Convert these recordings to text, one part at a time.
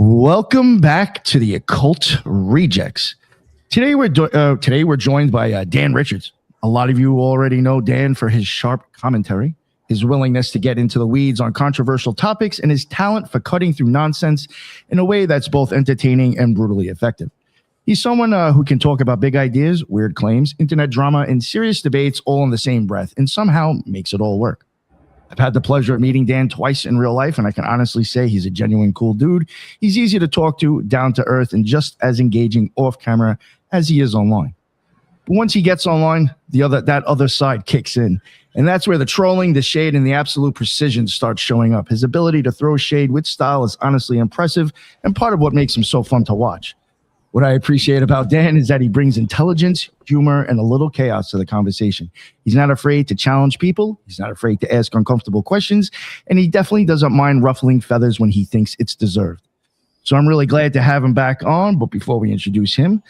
Welcome back to the Occult Rejects. Today we're joined by Dan Richards. A lot of you already know Dan for his sharp commentary, his willingness to get into the weeds on controversial topics, and his talent for cutting through nonsense in a way that's both entertaining and brutally effective. He's someone who can talk about big ideas, weird claims, internet drama, and serious debates all in the same breath, and somehow makes it all work. I've had the pleasure of meeting Dan twice in real life, and I can honestly say he's a genuine cool dude. He's easy to talk to, down to earth, and just as engaging off camera as he is online. But once he gets online, that other side kicks in. And that's where the trolling, the shade, and the absolute precision start showing up. His ability to throw shade with style is honestly impressive and part of what makes him so fun to watch. What I appreciate about Dan is that he brings intelligence, humor, and a little chaos to the conversation. He's not afraid to challenge people. He's not afraid to ask uncomfortable questions. And he definitely doesn't mind ruffling feathers when he thinks it's deserved. So I'm really glad to have him back on. But before we introduce him,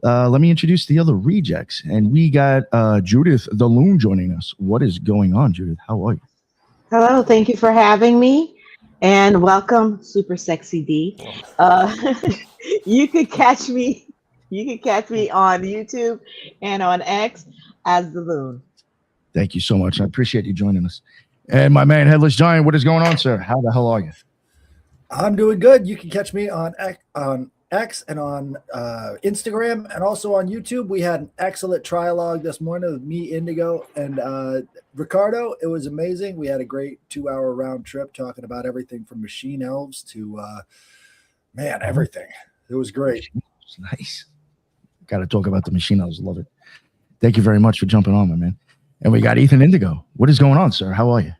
let me introduce the other rejects. And we got Judith the Loon joining us. What is going on, Judith? How are you? Hello. Thank you for having me. And welcome, Super Sexy D. You could catch me on YouTube and on X as the Loon. Thank you so much. I appreciate you joining us. And my man, Headless Giant, what is going on, sir? How the hell are you? I'm doing good. You can catch me on X and on Instagram and also on YouTube. We had an excellent trialogue this morning with me, Indigo, and Ricardo. It was amazing. We had a great 2-hour round trip talking about everything from machine elves to, everything. It was great. It's nice. Got to talk about the machine elves. Love it. Thank you very much for jumping on, my man. And we got Ethan Indigo. What is going on, sir? How are you?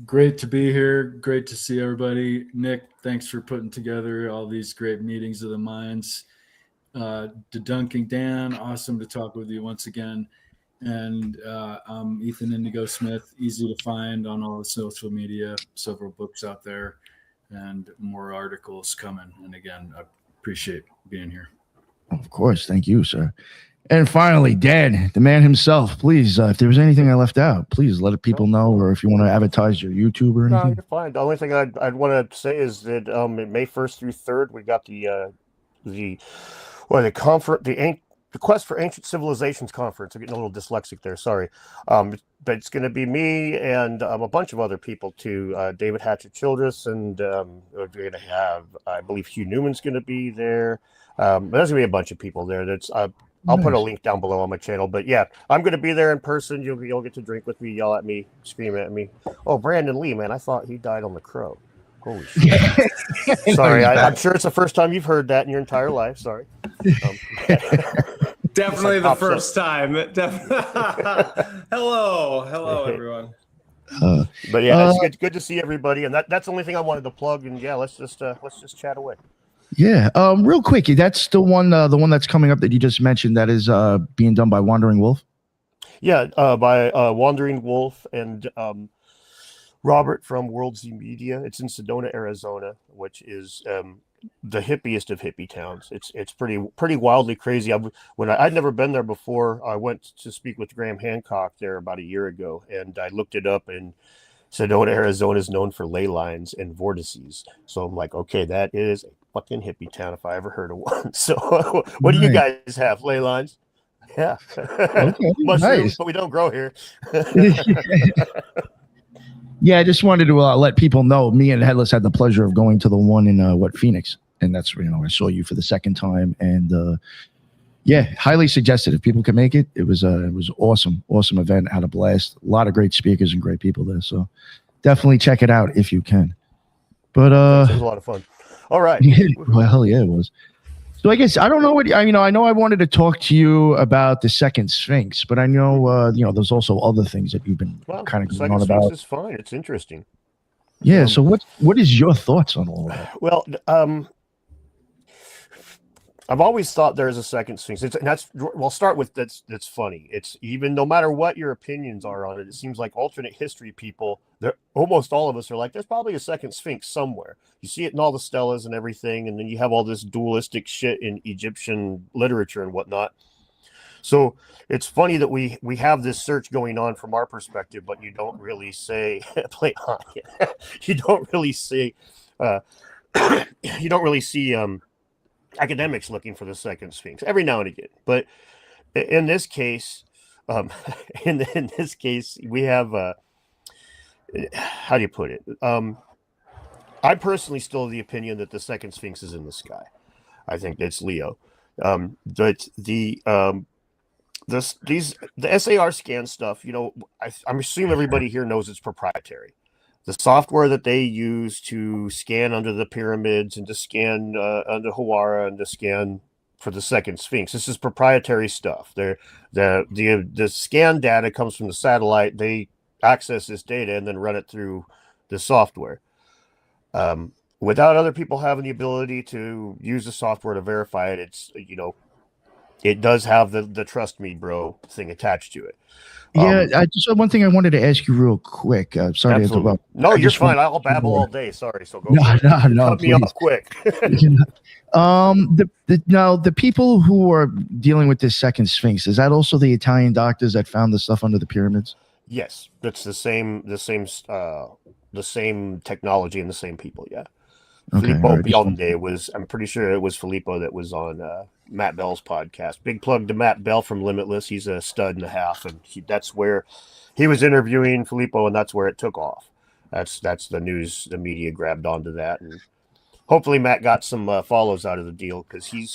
Great to be here. Great to see everybody. Nick, thanks for putting together all these great meetings of the minds. Dedunking Dan, awesome to talk with you once again. And I'm Ethan Indigo Smith, easy to find on all the social media, several books out there, and more articles coming. And again, I appreciate being here. Of course. Thank you, sir. And finally, Dan, the man himself, please, if there was anything I left out, please let people know, or if you want to advertise your YouTube or anything. No, you're fine. The only thing I'd want to say is that May 1st through 3rd, we got the Quest for Ancient Civilizations Conference. I'm getting a little dyslexic there, sorry. But it's going to be me and a bunch of other people too. David Hatcher Childress, and we're going to have, I believe, Hugh Newman's going to be there. There's going to be a bunch of people there. That's I'll put a link down below on my channel. But yeah, I'm going to be there in person. You'll get to drink with me, yell at me, scream at me. Oh, Brandon Lee, man, I thought he died on the Crow. Holy shit. Sorry, I'm sure it's the first time you've heard that in your entire life. Sorry. Definitely the first time. Hello, everyone. But yeah, it's good to see everybody, and that's the only thing I wanted to plug. And yeah, let's just chat away. Yeah, real quick, that's the one that's coming up that you just mentioned. That is being done by Wandering Wolf. Yeah, by Wandering Wolf and Robert from World Z Media. It's in Sedona, Arizona, which is the hippiest of hippie towns. It's pretty wildly crazy. I'd never been there before. I went to speak with Graham Hancock there about a year ago, and I looked it up, and Sedona, Arizona is known for ley lines and vortices. So I'm like, okay, that is a fucking hippie town if I ever heard of one. So what do you guys have? Ley lines? Yeah. Okay, mushrooms, nice. But we don't grow here. Yeah, I just wanted to let people know. Me and Headless had the pleasure of going to the one in Phoenix, and that's where I saw you for the second time, and yeah, highly suggested if people can make it. It was awesome event. Had a blast. A lot of great speakers and great people there. So definitely check it out if you can. But it was a lot of fun. All right. Well, hell yeah, it was. So I guess I don't know what I know I wanted to talk to you about the second Sphinx, but I know there's also other things that you've been kind of going on about. Sphinx is fine. It's interesting. Yeah. So what is your thoughts on all of that? Well, I've always thought there's a second Sphinx. We'll start with that's funny. It's even no matter what your opinions are on it, it seems like alternate history people, almost all of us are like, there's probably a second Sphinx somewhere. You see it in all the stelas and everything, and then you have all this dualistic shit in Egyptian literature and whatnot. So it's funny that we have this search going on from our perspective, but you don't really say play on it. You don't really say you don't really see academics looking for the second Sphinx every now and again. But in this case, in this case, we have how do you put it? I personally still have the opinion that the second Sphinx is in the sky. I think it's Leo. But the SAR scan stuff, you know, I'm assuming everybody here knows it's proprietary. The software that they use to scan under the pyramids and to scan under Hawara and to scan for the second Sphinx, this is proprietary stuff. The scan data comes from the satellite. They access this data and then run it through the software. Without other people having the ability to use the software to verify it, it's, you know, it does have the trust me, bro thing attached to it. Yeah, I just one thing I wanted to ask you real quick. Sorry absolutely. to interrupt. No, you're fine. I'll babble all day. Sorry. So go. No, cut me please. off quick. Now the people who are dealing with this second Sphinx, is that also the Italian doctors that found the stuff under the pyramids? Yes, that's the same technology and the same people. Yeah. Okay, Filippo right. Bionde was, I'm pretty sure it was Filippo that was on Matt Bell's podcast. Big plug to Matt Bell from Limitless. He's a stud and a half, and that's where he was interviewing Filippo, and that's where it took off. That's the news. The media grabbed onto that, and hopefully Matt got some follows out of the deal, because he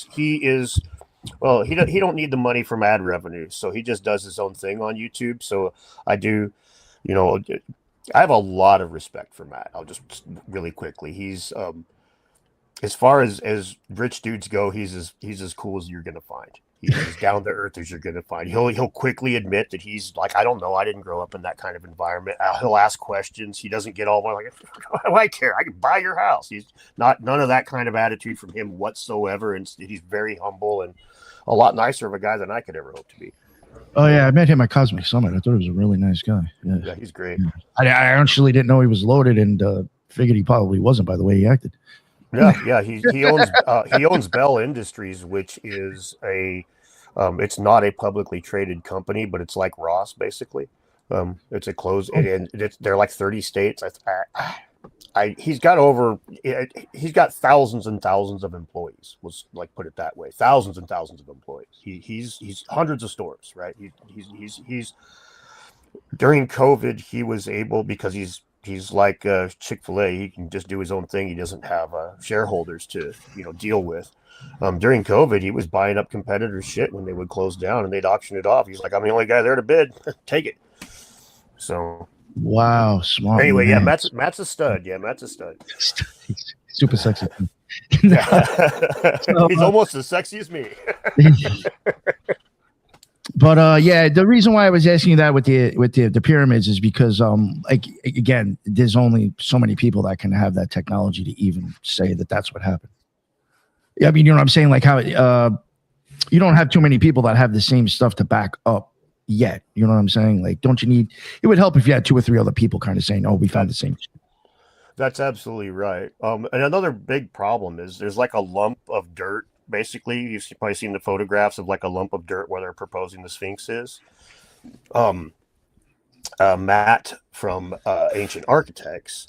don't need the money from ad revenue, so he just does his own thing on YouTube. So I do, you know, I have a lot of respect for Matt. I'll just really quickly. He's as far as rich dudes go, he's as cool as you're gonna find. He's as down to earth as you're gonna find. He'll quickly admit that he's like, I don't know, I didn't grow up in that kind of environment. He'll ask questions. He doesn't get all like, what do I care? I can buy your house. He's none of that kind of attitude from him whatsoever, and he's very humble and a lot nicer of a guy than I could ever hope to be. Oh yeah, I met him at Cosmic Summit. I thought he was a really nice guy. Yeah, he's great. I actually didn't know he was loaded, and figured he probably wasn't by the way he acted. Yeah. He owns Bell Industries, which is it's not a publicly traded company, but it's like Ross basically. It's a closed, and they're like 30 states. He's got thousands and thousands of employees. Let's like put it that way, thousands and thousands of employees. He's hundreds of stores, right? He's during COVID, he was able, because he's like Chick-fil-A. He can just do his own thing. He doesn't have shareholders to deal with. During COVID, he was buying up competitors' shit when they would close down, and they'd auction it off. He's like, I'm the only guy there to bid. Take it. So. Wow, smart. Anyway, man. yeah, Matt's a stud. Yeah, Matt's a stud. He's super sexy. He's almost as sexy as me. But yeah, the reason why I was asking you that with the pyramids is because like again, there's only so many people that can have that technology to even say that that's what happened. Yeah, I mean, you know what I'm saying? Like how you don't have too many people that have the same stuff to back up yet. You know what I'm saying? Like, don't you need? It would help if you had 2 or 3 other people kind of saying, "Oh, we found the same." That's absolutely right. And another big problem is there's like a lump of dirt. Basically, you've probably seen the photographs of like a lump of dirt where they're proposing the Sphinx is. Matt from Ancient Architects,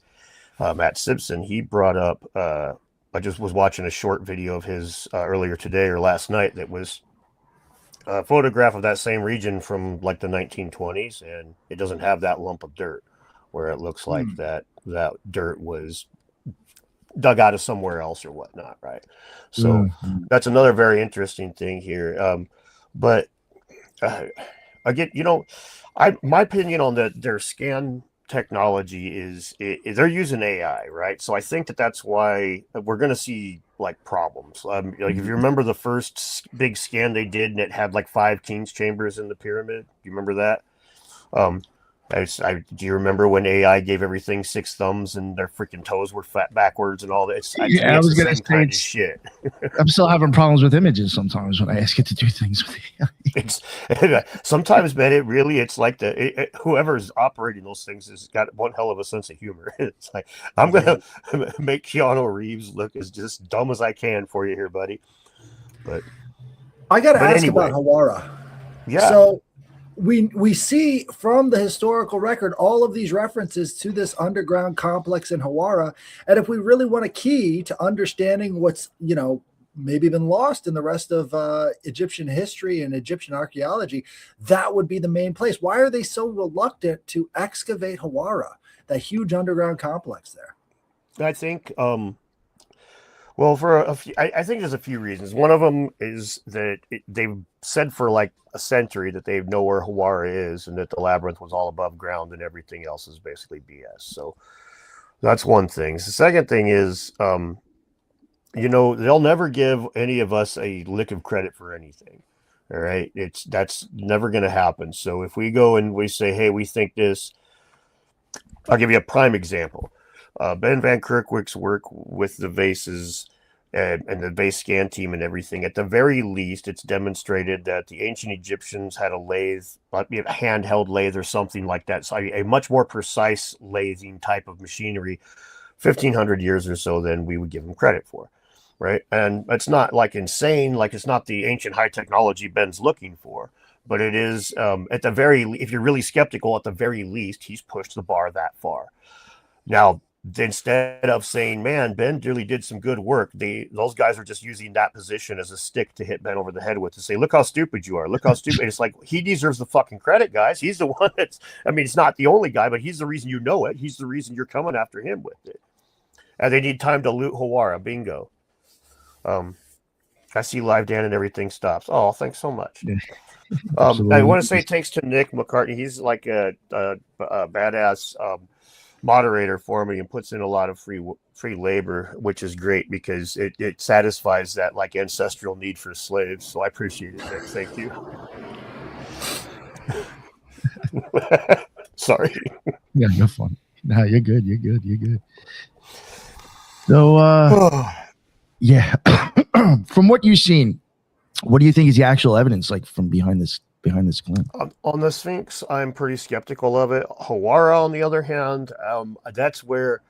Matt Simpson, he brought up. I just was watching a short video of his earlier today or last night that was a photograph of that same region from like the 1920s, and it doesn't have that lump of dirt, where it looks like that dirt was dug out of somewhere else or whatnot, right? So that's another very interesting thing here. But again, my opinion on their scan technology is they're using AI, right? So I think that's why we're going to see like problems. Like if you remember the first big scan they did, and it had like 5 king's chambers in the pyramid. Do you remember that? Do you remember when AI gave everything 6 thumbs and their freaking toes were fat backwards and all that? I was going to say kind of shit. I'm still having problems with images sometimes when I ask it to do things with AI. Sometimes, man, it's like whoever's operating those things has got one hell of a sense of humor. It's like, I'm going to make Keanu Reeves look as just dumb as I can for you here, buddy. But I got to ask anyway. about Hawara. Yeah. So we see from the historical record all of these references to this underground complex in Hawara. And if we really want a key to understanding what's, maybe been lost in the rest of Egyptian history and Egyptian archaeology, that would be the main place. Why are they so reluctant to excavate Hawara, that huge underground complex there? I think, well, for a few, I think there's a few reasons. One of them is that they've said for like a century that they know where Hawara is and that the labyrinth was all above ground and everything else is basically BS. So that's one thing. The second thing is, they'll never give any of us a lick of credit for anything. All right. That's never going to happen. So if we go and we say, hey, we think this, I'll give you a prime example. Ben Van Kerkwick's work with the vases and the vase scan team and everything, at the very least, it's demonstrated that the ancient Egyptians had a lathe, a handheld lathe or something like that. So a much more precise lathing type of machinery, 1,500 years or so than we would give them credit for. Right. And it's not like insane, like it's not the ancient high technology Ben's looking for, but it is at the very, if you're really skeptical, at the very least, he's pushed the bar that far. Now, instead of saying, man, Ben really did some good work, those guys are just using that position as a stick to hit Ben over the head with, to say, look how stupid you are. Look how stupid. It's like, he deserves the fucking credit, guys. He's the one it's not the only guy, but he's the reason you know it. He's the reason you're coming after him with it. And they need time to loot Hawara. Bingo. I see live, Dan, and everything stops. Oh, thanks so much. I want to say thanks to Nick McCartney. He's like a badass moderator for me and puts in a lot of free labor, which is great because it satisfies that like ancestral need for slaves. So I appreciate it, Nick. Thank you. Sorry. Yeah, you're fun. No, you're good. You're good. You're good. So, yeah. From what you've seen, what do you think is the actual evidence like from behind this claim? On the Sphinx, I'm pretty skeptical of it. Hawara, on the other hand, that's where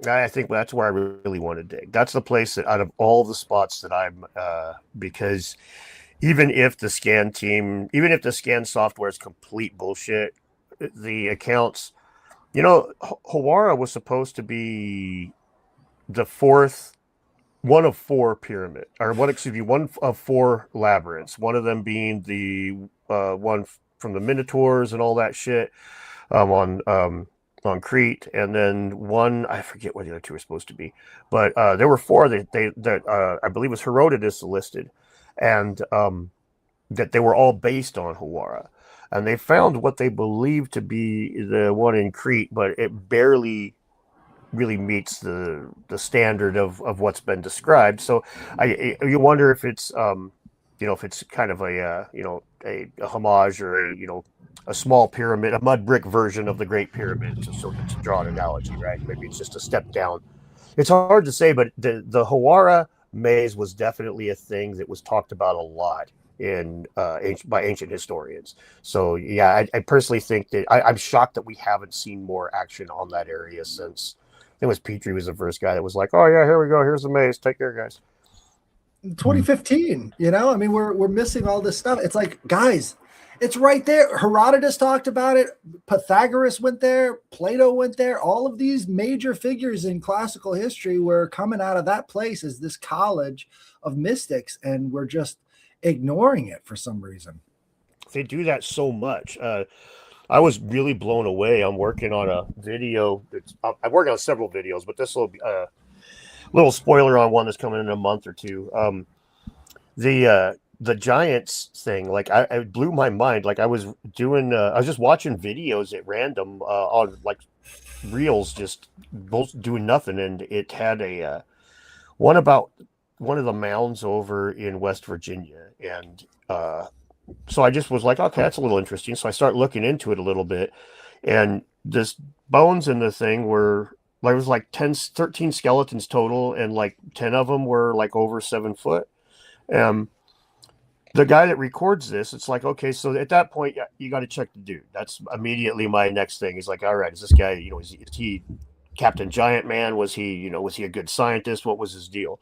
I really want to dig. That's the place that out of all the spots that I'm because even if the scan software is complete bullshit, the accounts, Hawara was supposed to be the one of four labyrinths. One of them being the one from the Minotaurs and all that shit on Crete, and then one, I forget what the other two were supposed to be, but there were four that I believe was Herodotus listed, and that they were all based on Hawara, and they found what they believed to be the one in Crete, but it barely really meets the standard of what's been described. So you wonder if it's if it's kind of a homage or a small pyramid, a mud brick version of the Great Pyramid, to draw an analogy, right? Maybe it's just a step down. It's hard to say, but the Hawara maze was definitely a thing that was talked about a lot by ancient historians. So yeah, I personally think that I'm shocked that we haven't seen more action on that area since. It was Petrie was the first guy that was like, oh yeah, here we go, here's the maze, take care, guys. 2015, we're missing all this stuff. It's like, guys, it's right there. Herodotus talked about it, Pythagoras went there, Plato went there. All of these major figures in classical history were coming out of that place as this college of mystics, and we're just ignoring it for some reason. They do that so much. I was really blown away. I'm working on a video. I'm working on several videos, but this will be a little spoiler on one that's coming in a month or two. The Giants thing, like it blew my mind. Like I was just watching videos at random on like reels, just both doing nothing, and it had a one about one of the mounds over in West Virginia, and so I just was like, okay, that's a little interesting. So I start looking into it a little bit, and this bones in the thing there was like 13 skeletons total, and like 10 of them were like over 7 foot. The guy that records this, it's like, okay, so at that point, you got to check the dude. That's immediately my next thing. He's like, all right, is this guy, is he Captain Giant Man? Was he a good scientist? What was his deal?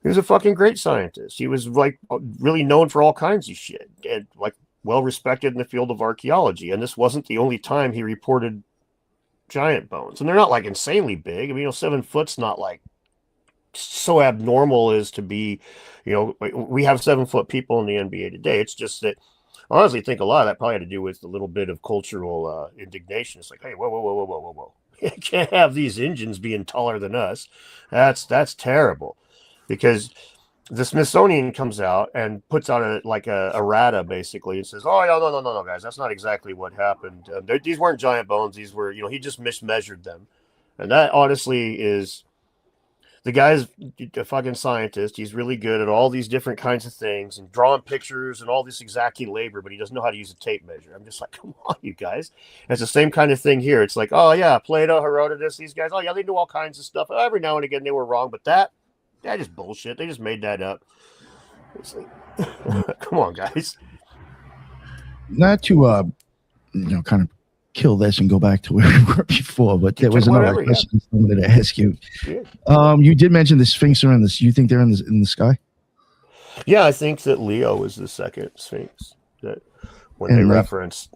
He was a fucking great scientist. He was like really known for all kinds of shit. And like well respected in the field of archaeology, and this wasn't the only time he reported giant bones. And they're not like insanely big. I mean, 7 foot's not like so abnormal as to be, we have 7-foot people in the NBA today. It's just that I honestly think a lot of that probably had to do with a little bit of cultural indignation. It's like, hey, whoa. You can't have these engines being taller than us. That's terrible. Because the Smithsonian comes out and puts out a errata basically and says, oh, no, guys, that's not exactly what happened. These weren't giant bones. These were, he just mismeasured them. And that honestly is, the guy's a fucking scientist. He's really good at all these different kinds of things and drawing pictures and all this exacting labor, but he doesn't know how to use a tape measure. I'm just like, come on, you guys. And it's the same kind of thing here. It's like, oh yeah, Plato, Herodotus, these guys, oh yeah, they knew all kinds of stuff. Every now and again they were wrong, but that is bullshit. They just made that up. It's like, come on, guys. Not to kind of kill this and go back to where we were before, but there was another question I wanted to ask you. Yeah. You did mention the Sphinx are in this. You think they're in the sky? Yeah, I think that Leo is the second Sphinx that when they referenced.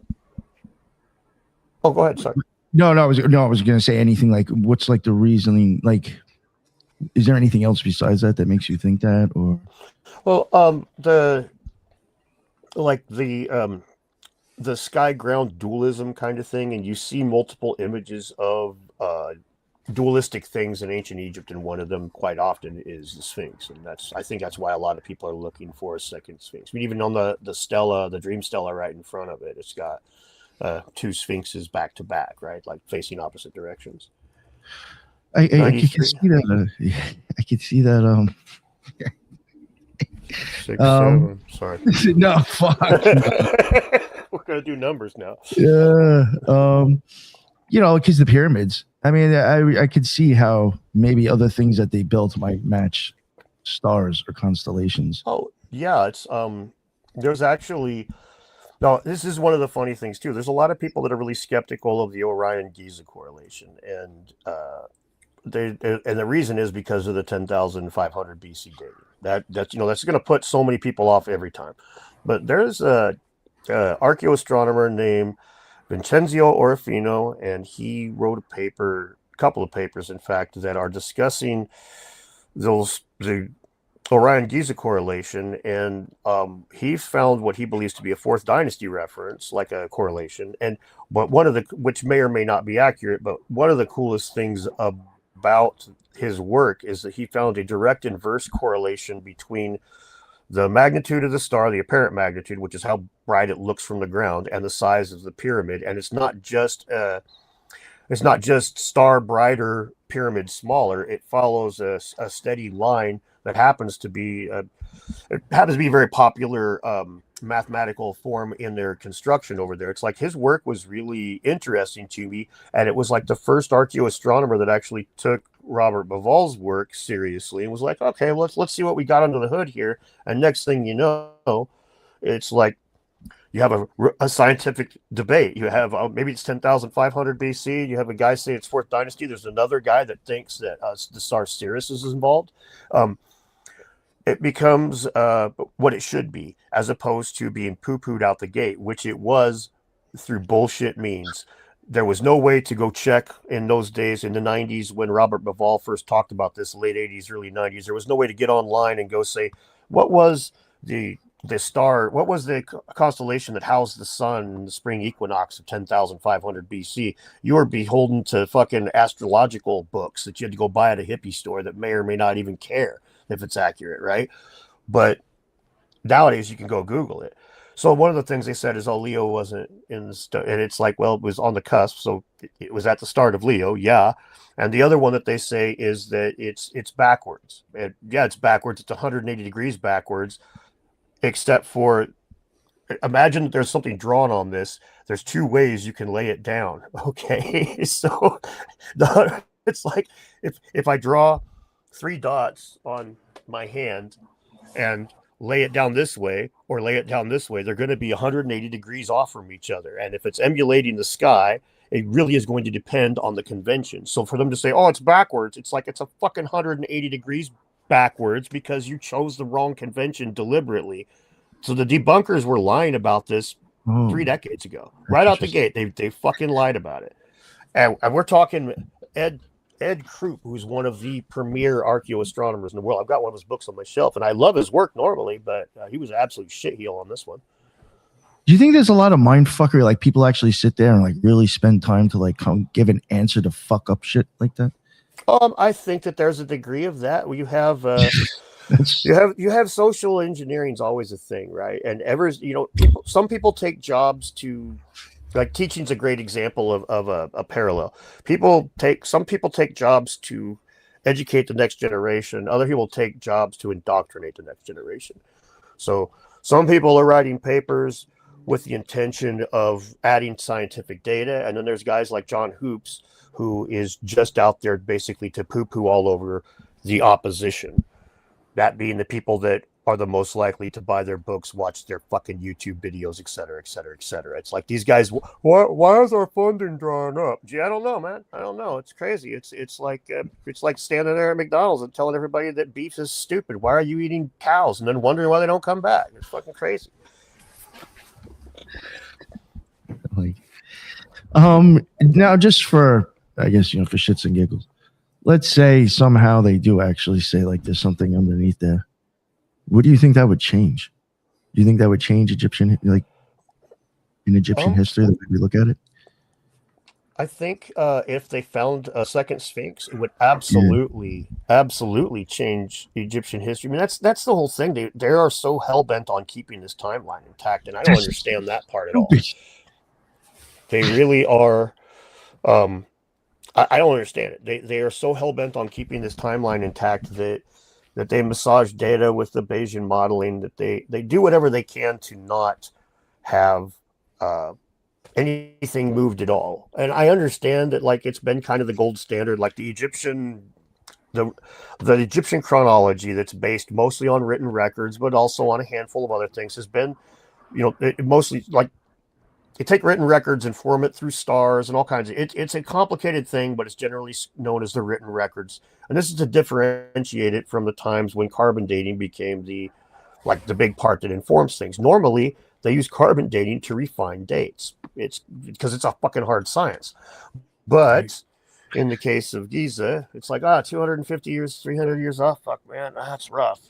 Oh, go ahead. Sorry. No, I was going to say anything like, what's like the reasoning? Like, is there anything else besides that makes you think that, or? Well, the sky ground dualism kind of thing, and you see multiple images of dualistic things in ancient Egypt, and one of them quite often is the Sphinx, and I think that's why a lot of people are looking for a second Sphinx. I mean, even on the stela, the dream stela right in front of it, it's got 2 Sphinxes back to back, right, like facing opposite directions. I can see that. I could see that. 6, 7. Sorry. No, fuck. We're gonna do numbers now. Yeah. Because the pyramids. I mean, I could see how maybe other things that they built might match stars or constellations. Oh yeah, it's there's actually. Now, this is one of the funny things too. There's a lot of people that are really skeptical of the Orion-Giza correlation, and the reason is because of the 10,500 BC data. That's going to put so many people off every time. But there's a archaeoastronomer named Vincenzo Orofino, and he wrote a couple of papers, in fact, that are discussing the Orion-Giza correlation, and he found what he believes to be a 4th dynasty reference, like a correlation, but which may or may not be accurate, but one of the coolest things about his work is that he found a direct inverse correlation between the magnitude of the star, the apparent magnitude, which is how bright it looks from the ground, and the size of the pyramid. And it's not just star brighter, pyramid smaller. It follows a steady line that happens to be a very popular mathematical form in their construction over there. It's like his work was really interesting to me, and it was like the first archaeoastronomer that actually took Robert Bauval's work seriously and was like, okay, let's see what we got under the hood here. And next thing you know, it's like you have a scientific debate. You have maybe it's 10,500 BC. You have a guy say it's 4th dynasty. There's another guy that thinks that the star Sirius is involved. It becomes what it should be, as opposed to being poo-pooed out the gate, which it was through bullshit means. There was no way to go check in those days in the 90s when Robert Bauval first talked about this, late 80s, early 90s. There was no way to get online and go say, what was the star, what was the constellation that housed the sun in the spring equinox of 10,500 BC? You were beholden to fucking astrological books that you had to go buy at a hippie store that may or may not even care if it's accurate, right? But nowadays you can go Google it. So one of the things they said is, oh, Leo wasn't in the and it's like, well, it was on the cusp, so it was at the start of Leo, yeah. And the other one that they say is that it's backwards. It's backwards. It's 180 degrees backwards, except for, imagine that there's something drawn on this. There's 2 ways you can lay it down, okay? So it's like if I draw 3 dots on my hand and lay it down this way or lay it down this way, they're going to be 180 degrees off from each other. And if it's emulating the sky, it really is going to depend on the convention. So for them to say, oh, it's backwards, it's like it's a fucking 180 degrees backwards because you chose the wrong convention deliberately So the debunkers were lying about this 3 decades ago, right out the gate. They fucking lied about it. And we're talking Ed Krupp, who's one of the premier archaeoastronomers in the world. I've got one of his books on my shelf, and I love his work normally, but he was an absolute shitheel on this one. Do you think there's a lot of mind fuckery? Like people actually sit there and like really spend time to like come give an answer to fuck up shit like that? I think that there's a degree of that. You have you have social engineering is always a thing, right? And some people take jobs to, like, teaching's a great example of a parallel. Some people take jobs to educate the next generation. Other people take jobs to indoctrinate the next generation. So some people are writing papers with the intention of adding scientific data, and then there's guys like John Hoops, who is just out there basically to poo-poo all over the opposition. That being the people that are the most likely to buy their books, watch their fucking YouTube videos, et cetera, et cetera, et cetera. It's like these guys, why is our funding drawing up? Gee, I don't know, man. I don't know. It's crazy. It's like standing there at McDonald's and telling everybody that beef is stupid. Why are you eating cows? And then wondering why they don't come back. It's fucking crazy. Like, now just for, I guess, for shits and giggles, let's say somehow they do actually say like there's something underneath there. What do you think that would change? Do you think that would change Egyptian history, the way we look at it? I think if they found a second Sphinx, it would absolutely change Egyptian history. I mean, that's the whole thing. They are so hell bent on keeping this timeline intact, and I don't understand that part at all. They really are. I don't understand it. They are so hell bent on keeping this timeline intact that they massage data with the Bayesian modeling, that they do whatever they can to not have anything moved at all. And I understand that, like, it's been kind of the gold standard, like the Egyptian chronology that's based mostly on written records, but also on a handful of other things, has been, mostly like, you take written records and form it through stars and all kinds of, it's a complicated thing, but it's generally known as the written records. And this is to differentiate it from the times when carbon dating became the big part that informs things. Normally, they use carbon dating to refine dates. It's because it's a fucking hard science. But in the case of Giza, it's like, 250 years, 300 years off. Fuck, man, that's rough.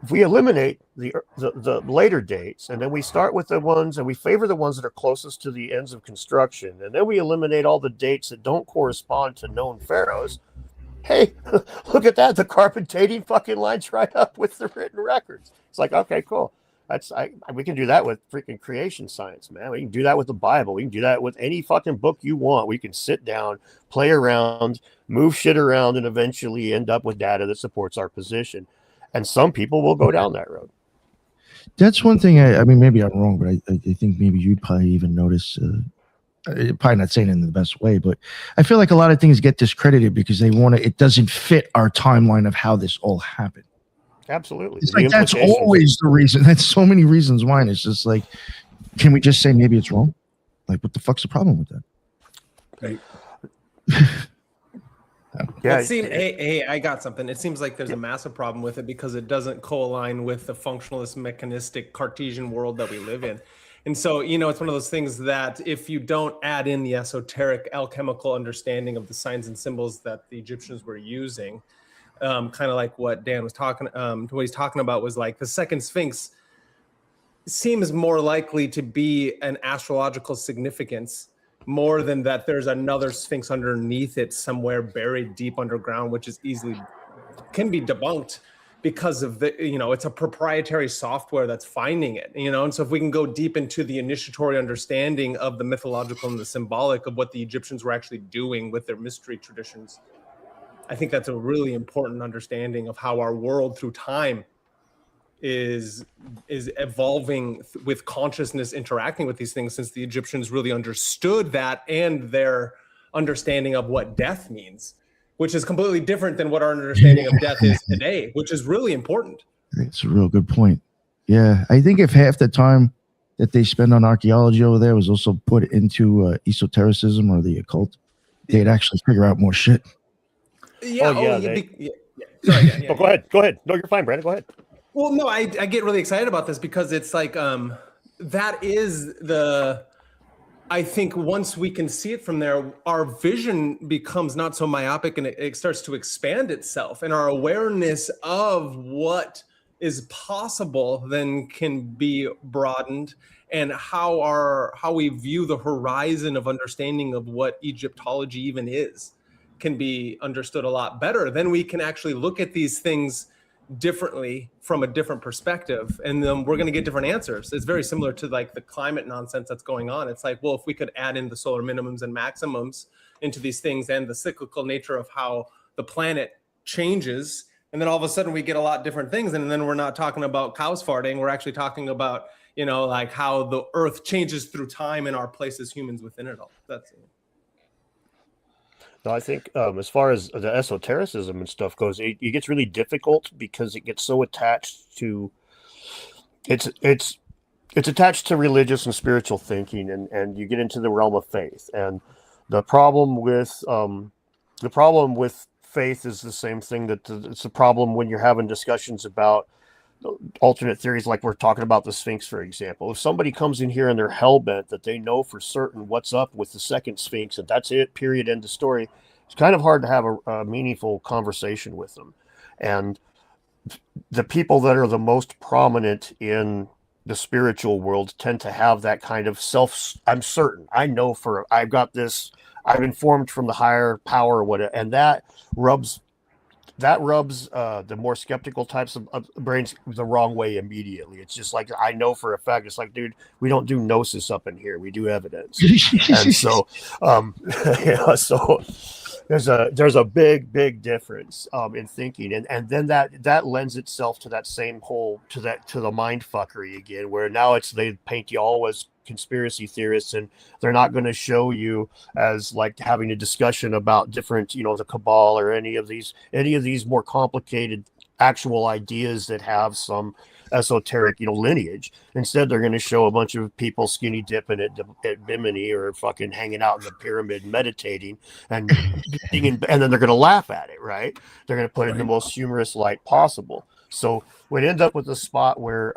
If we eliminate the later dates, and then we start with the ones, and we favor the ones that are closest to the ends of construction, and then we eliminate all the dates that don't correspond to known pharaohs. Hey, look at that. The carbon dating fucking lines right up with the written records. It's like, okay, cool. We can do that with freaking creation science, man. We can do that with the Bible. We can do that with any fucking book you want. We can sit down, play around, move shit around, and eventually end up with data that supports our position. And some people will go down that road. That's one thing. I mean, maybe I'm wrong, but I think maybe you'd probably even notice. Probably not saying it in the best way, but I feel like a lot of things get discredited because it doesn't fit our timeline of how this all happened. Absolutely. It's like that's always the reason. That's so many reasons why. And it's just like, can we just say maybe it's wrong? Like, what the fuck's the problem with that? Right. Yeah. Hey, I got something. It seems like there's a massive problem with it because it doesn't co-align with the functionalist, mechanistic, Cartesian world that we live in. And so, it's one of those things that if you don't add in the esoteric alchemical understanding of the signs and symbols that the Egyptians were using, kind of like what Dan was talking, what he's talking about was like the second Sphinx seems more likely to be an astrological significance more than that there's another Sphinx underneath it somewhere buried deep underground, which is can be debunked because of it's a proprietary software that's finding it, and so if we can go deep into the initiatory understanding of the mythological and the symbolic of what the Egyptians were actually doing with their mystery traditions, I think that's a really important understanding of how our world through time is evolving with consciousness interacting with these things, since the Egyptians really understood that and their understanding of what death means, which is completely different than what our understanding of death is today, which is really important. It's a real good point. Yeah, I think if half the time that they spend on archaeology over there was also put into esotericism or the occult, they'd actually figure out more shit. Yeah. Sorry, go ahead. No, you're fine, Brandon. Go ahead. Well, no, I get really excited about this because it's like that is I think once we can see it from there, our vision becomes not so myopic and it starts to expand itself, and our awareness of what is possible then can be broadened, and how we view the horizon of understanding of what Egyptology even is can be understood a lot better. Then we can actually look at these things differently from a different perspective, and then we're going to get different answers. It's very similar to like the climate nonsense that's going on. It's like, well, if we could add in the solar minimums and maximums into these things and the cyclical nature of how the planet changes, and then all of a sudden we get a lot different things, and then we're not talking about cows farting, we're actually talking about, you know, like how the earth changes through time and our place as humans within it all. That's it. No, I think as far as the esotericism and stuff goes, it gets really difficult because it gets so attached to it's attached to religious and spiritual thinking, and you get into the realm of faith. And the problem with faith is the same thing that it's a problem when you're having discussions about alternate theories, like we're talking about the Sphinx, for example. If somebody comes in here and they're hell-bent that they know for certain what's up with the second Sphinx and that's it, period, end of story, it's kind of hard to have a meaningful conversation with them. And the people that are the most prominent in the spiritual world tend to have that kind of I'm certain, I know I've got this, I'm informed from the higher power or whatever, and that rubs the more skeptical types of brains the wrong way immediately. It's just like, I know for a fact. It's like, dude, we don't do gnosis up in here. We do evidence. And so, so there's a big difference in thinking, and then that lends itself to that same whole to the mind fuckery again, where now they paint you all as conspiracy theorists, and they're not going to show you as like having a discussion about different, the cabal or any of these more complicated actual ideas that have some esoteric lineage. Instead, they're going to show a bunch of people skinny dipping at Bimini or fucking hanging out in the pyramid meditating and and then they're going to laugh at it, right? They're going to put it in the most humorous light possible. So we end up with a spot where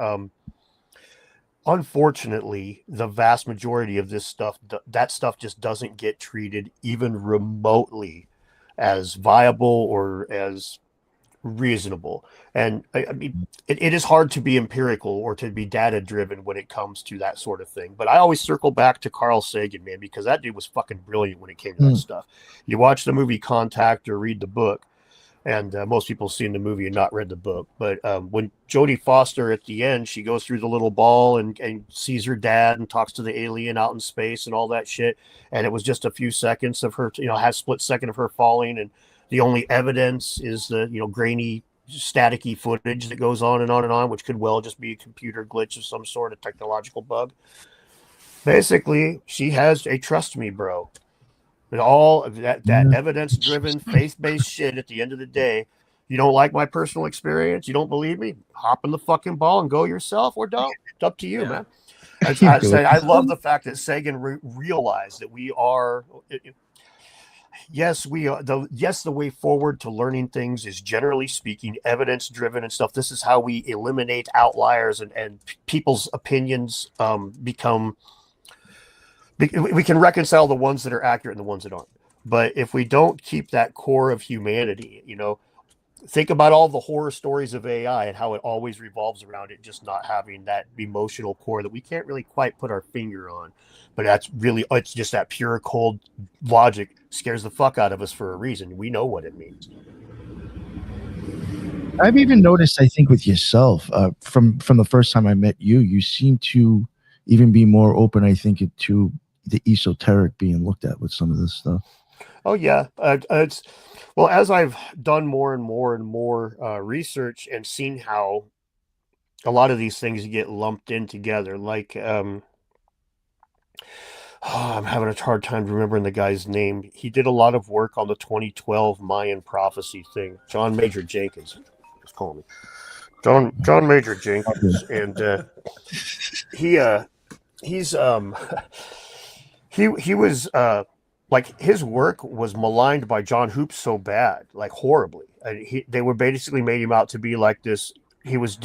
unfortunately, the vast majority of this stuff, that stuff just doesn't get treated even remotely as viable or as reasonable. And I mean, it is hard to be empirical or to be data driven when it comes to that sort of thing. But I always circle back to Carl Sagan, man, because that dude was fucking brilliant when it came to that stuff. You watch the movie Contact or read the book, and most people have seen the movie and not read the book. But when Jodie Foster at the end, she goes through the little ball and sees her dad and talks to the alien out in space and all that shit. And it was just a few seconds of her, has split second of her falling. And the only evidence is the, grainy, staticky footage that goes on and on and on, which could well just be a computer glitch of some sort of technological bug. Basically, she has a trust me, bro. And all of that evidence-driven, faith-based shit at the end of the day, you don't like my personal experience, you don't believe me, hop in the fucking ball and go yourself, or don't. It's up to you, man. I love the fact that Sagan realized that we are... the way forward to learning things is, generally speaking, evidence-driven and stuff. This is how we eliminate outliers and people's opinions become... We can reconcile the ones that are accurate and the ones that aren't. But if we don't keep that core of humanity, think about all the horror stories of AI and how it always revolves around it just not having that emotional core that we can't really quite put our finger on. But it's just that pure, cold logic scares the fuck out of us for a reason. We know what it means. I've even noticed, I think, with yourself, from the first time I met you, you seem to even be more open, I think, to the esoteric being looked at with some of this stuff. Oh yeah, as I've done more and more research and seen how a lot of these things get lumped in together, like I'm having a hard time remembering the guy's name. He did a lot of work on the 2012 Mayan prophecy thing. John Major Jenkins, just call me John Major Jenkins, and he was like, his work was maligned by John Hoop so bad, like horribly. They were basically made him out to be like this. He was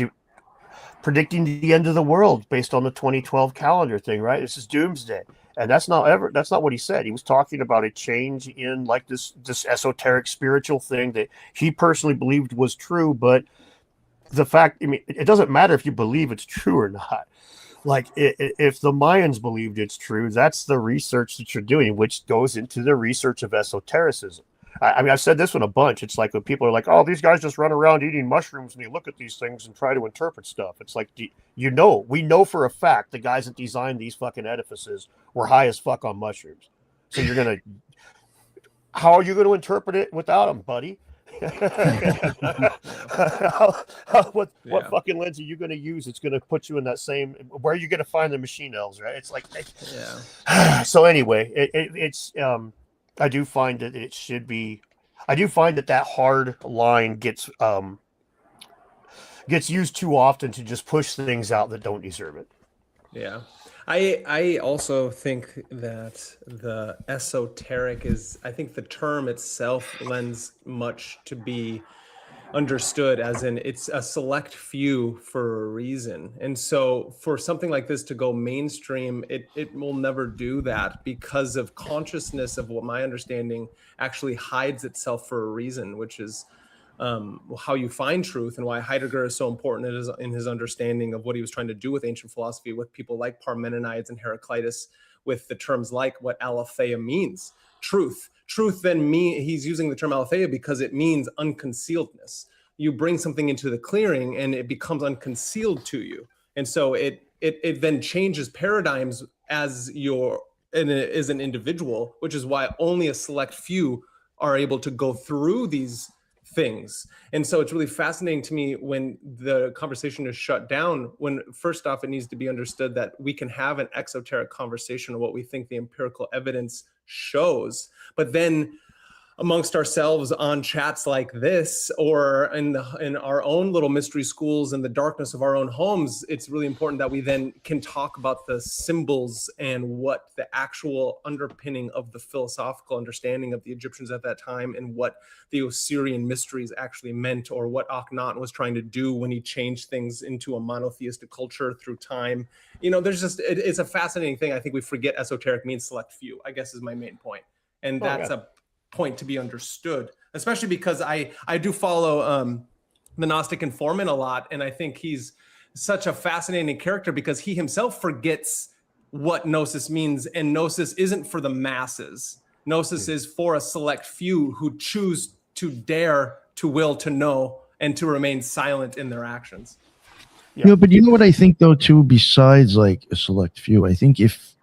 predicting the end of the world based on the 2012 calendar thing, right? This is doomsday. And that's not what he said. He was talking about a change in like this esoteric spiritual thing that he personally believed was true. But the fact, I mean, it doesn't matter if you believe it's true or not. Like if the Mayans believed it's true, that's the research that you're doing, which goes into the research of esotericism. I mean, I've said this one a bunch. It's like when people are like, "Oh, these guys just run around eating mushrooms," and you look at these things and try to interpret stuff. It's like, we know for a fact the guys that designed these fucking edifices were high as fuck on mushrooms. So how are you going to interpret it without them, buddy? What fucking lens are you going to use? It's going to put you in that same. Where are you going to find the machine elves? Right? It's like, So anyway, it's. I do find that it should be. I do find that hard line gets used too often to just push things out that don't deserve it. Yeah. I also think that the esoteric I think the term itself lends much to be understood as in it's a select few for a reason. And so for something like this to go mainstream, it will never do that because of consciousness of what my understanding actually hides itself for a reason, which is how you find truth and why Heidegger is so important in his understanding of what he was trying to do with ancient philosophy with people like Parmenides and Heraclitus with the terms like what aletheia means, truth. Truth then he's using the term aletheia because it means unconcealedness. You bring something into the clearing and it becomes unconcealed to you. And so it then changes paradigms as an individual, which is why only a select few are able to go through these things. And so it's really fascinating to me when the conversation is shut down, when first off, it needs to be understood that we can have an exoteric conversation of what we think the empirical evidence shows, but then amongst ourselves on chats like this or in our own little mystery schools in the darkness of our own homes, it's really important that we then can talk about the symbols and what the actual underpinning of the philosophical understanding of the Egyptians at that time and what the Osirian mysteries actually meant, or what Akhenaten was trying to do when he changed things into a monotheistic culture through time. It's a fascinating thing. I think we forget esoteric means select few, I guess is my main point. And that's a point to be understood, especially because I do follow the Gnostic Informant a lot, and I think he's such a fascinating character because he himself forgets what gnosis means, and gnosis isn't for the masses. Gnosis is for a select few who choose to dare to will to know and to remain silent in their actions. But you know what I think though too, besides like a select few, I think if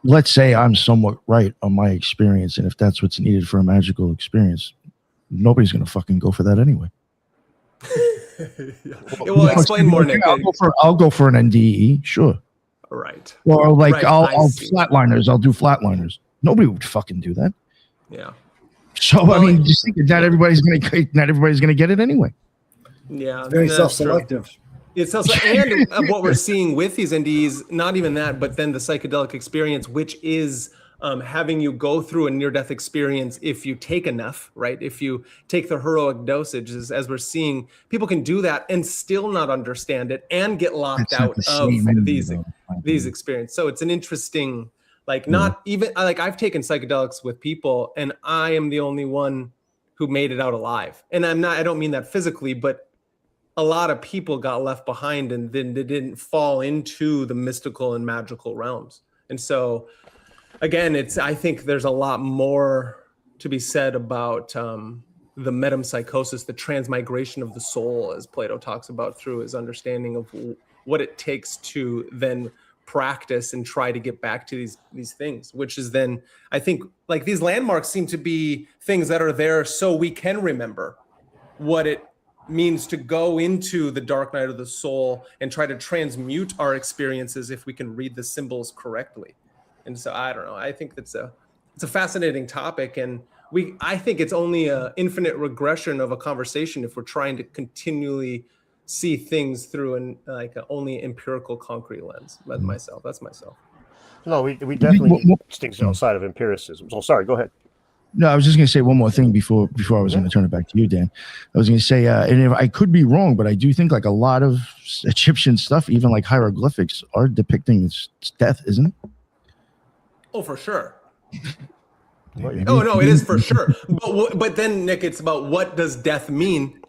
let's say I'm somewhat right on my experience, and if that's what's needed for a magical experience, nobody's going to fucking go for that anyway. Well, explain more, Nick. I'll go for an NDE, sure. Right. Or like I'll flatliners. I'll do flatliners. Nobody would fucking do that. Yeah. So I mean, just think not everybody's gonna get it anyway. Yeah. It's very self-selective. It's also, and what we're seeing with these NDEs, not even that, but then the psychedelic experience, which is having you go through a near-death experience if you take enough, right? If you take the heroic dosages, as we're seeing, people can do that and still not understand it and get locked out of these experiences. So it's an interesting, not even, I've taken psychedelics with people and I am the only one who made it out alive. And I don't mean that physically, but a lot of people got left behind and then they didn't fall into the mystical and magical realms. And so again, I think there's a lot more to be said about the metempsychosis, the transmigration of the soul, as Plato talks about through his understanding of what it takes to then practice and try to get back to these things, which is then, I think, like these landmarks seem to be things that are there so we can remember what it means to go into the dark night of the soul and try to transmute our experiences if we can read the symbols correctly. And so I don't know. I think it's a fascinating topic, and I think it's only an infinite regression of a conversation if we're trying to continually see things through an only empirical, concrete lens. That's myself. No, we definitely need things outside of empiricism. So sorry, go ahead. No, I was just going to say one more thing before I was going to turn it back to you, Dan. I was going to say, and if I could be wrong, but I do think like a lot of Egyptian stuff, even like hieroglyphics, are depicting death, isn't it? Oh, for sure. Maybe. Oh no, it is for sure. But then, Nick, it's about what does death mean?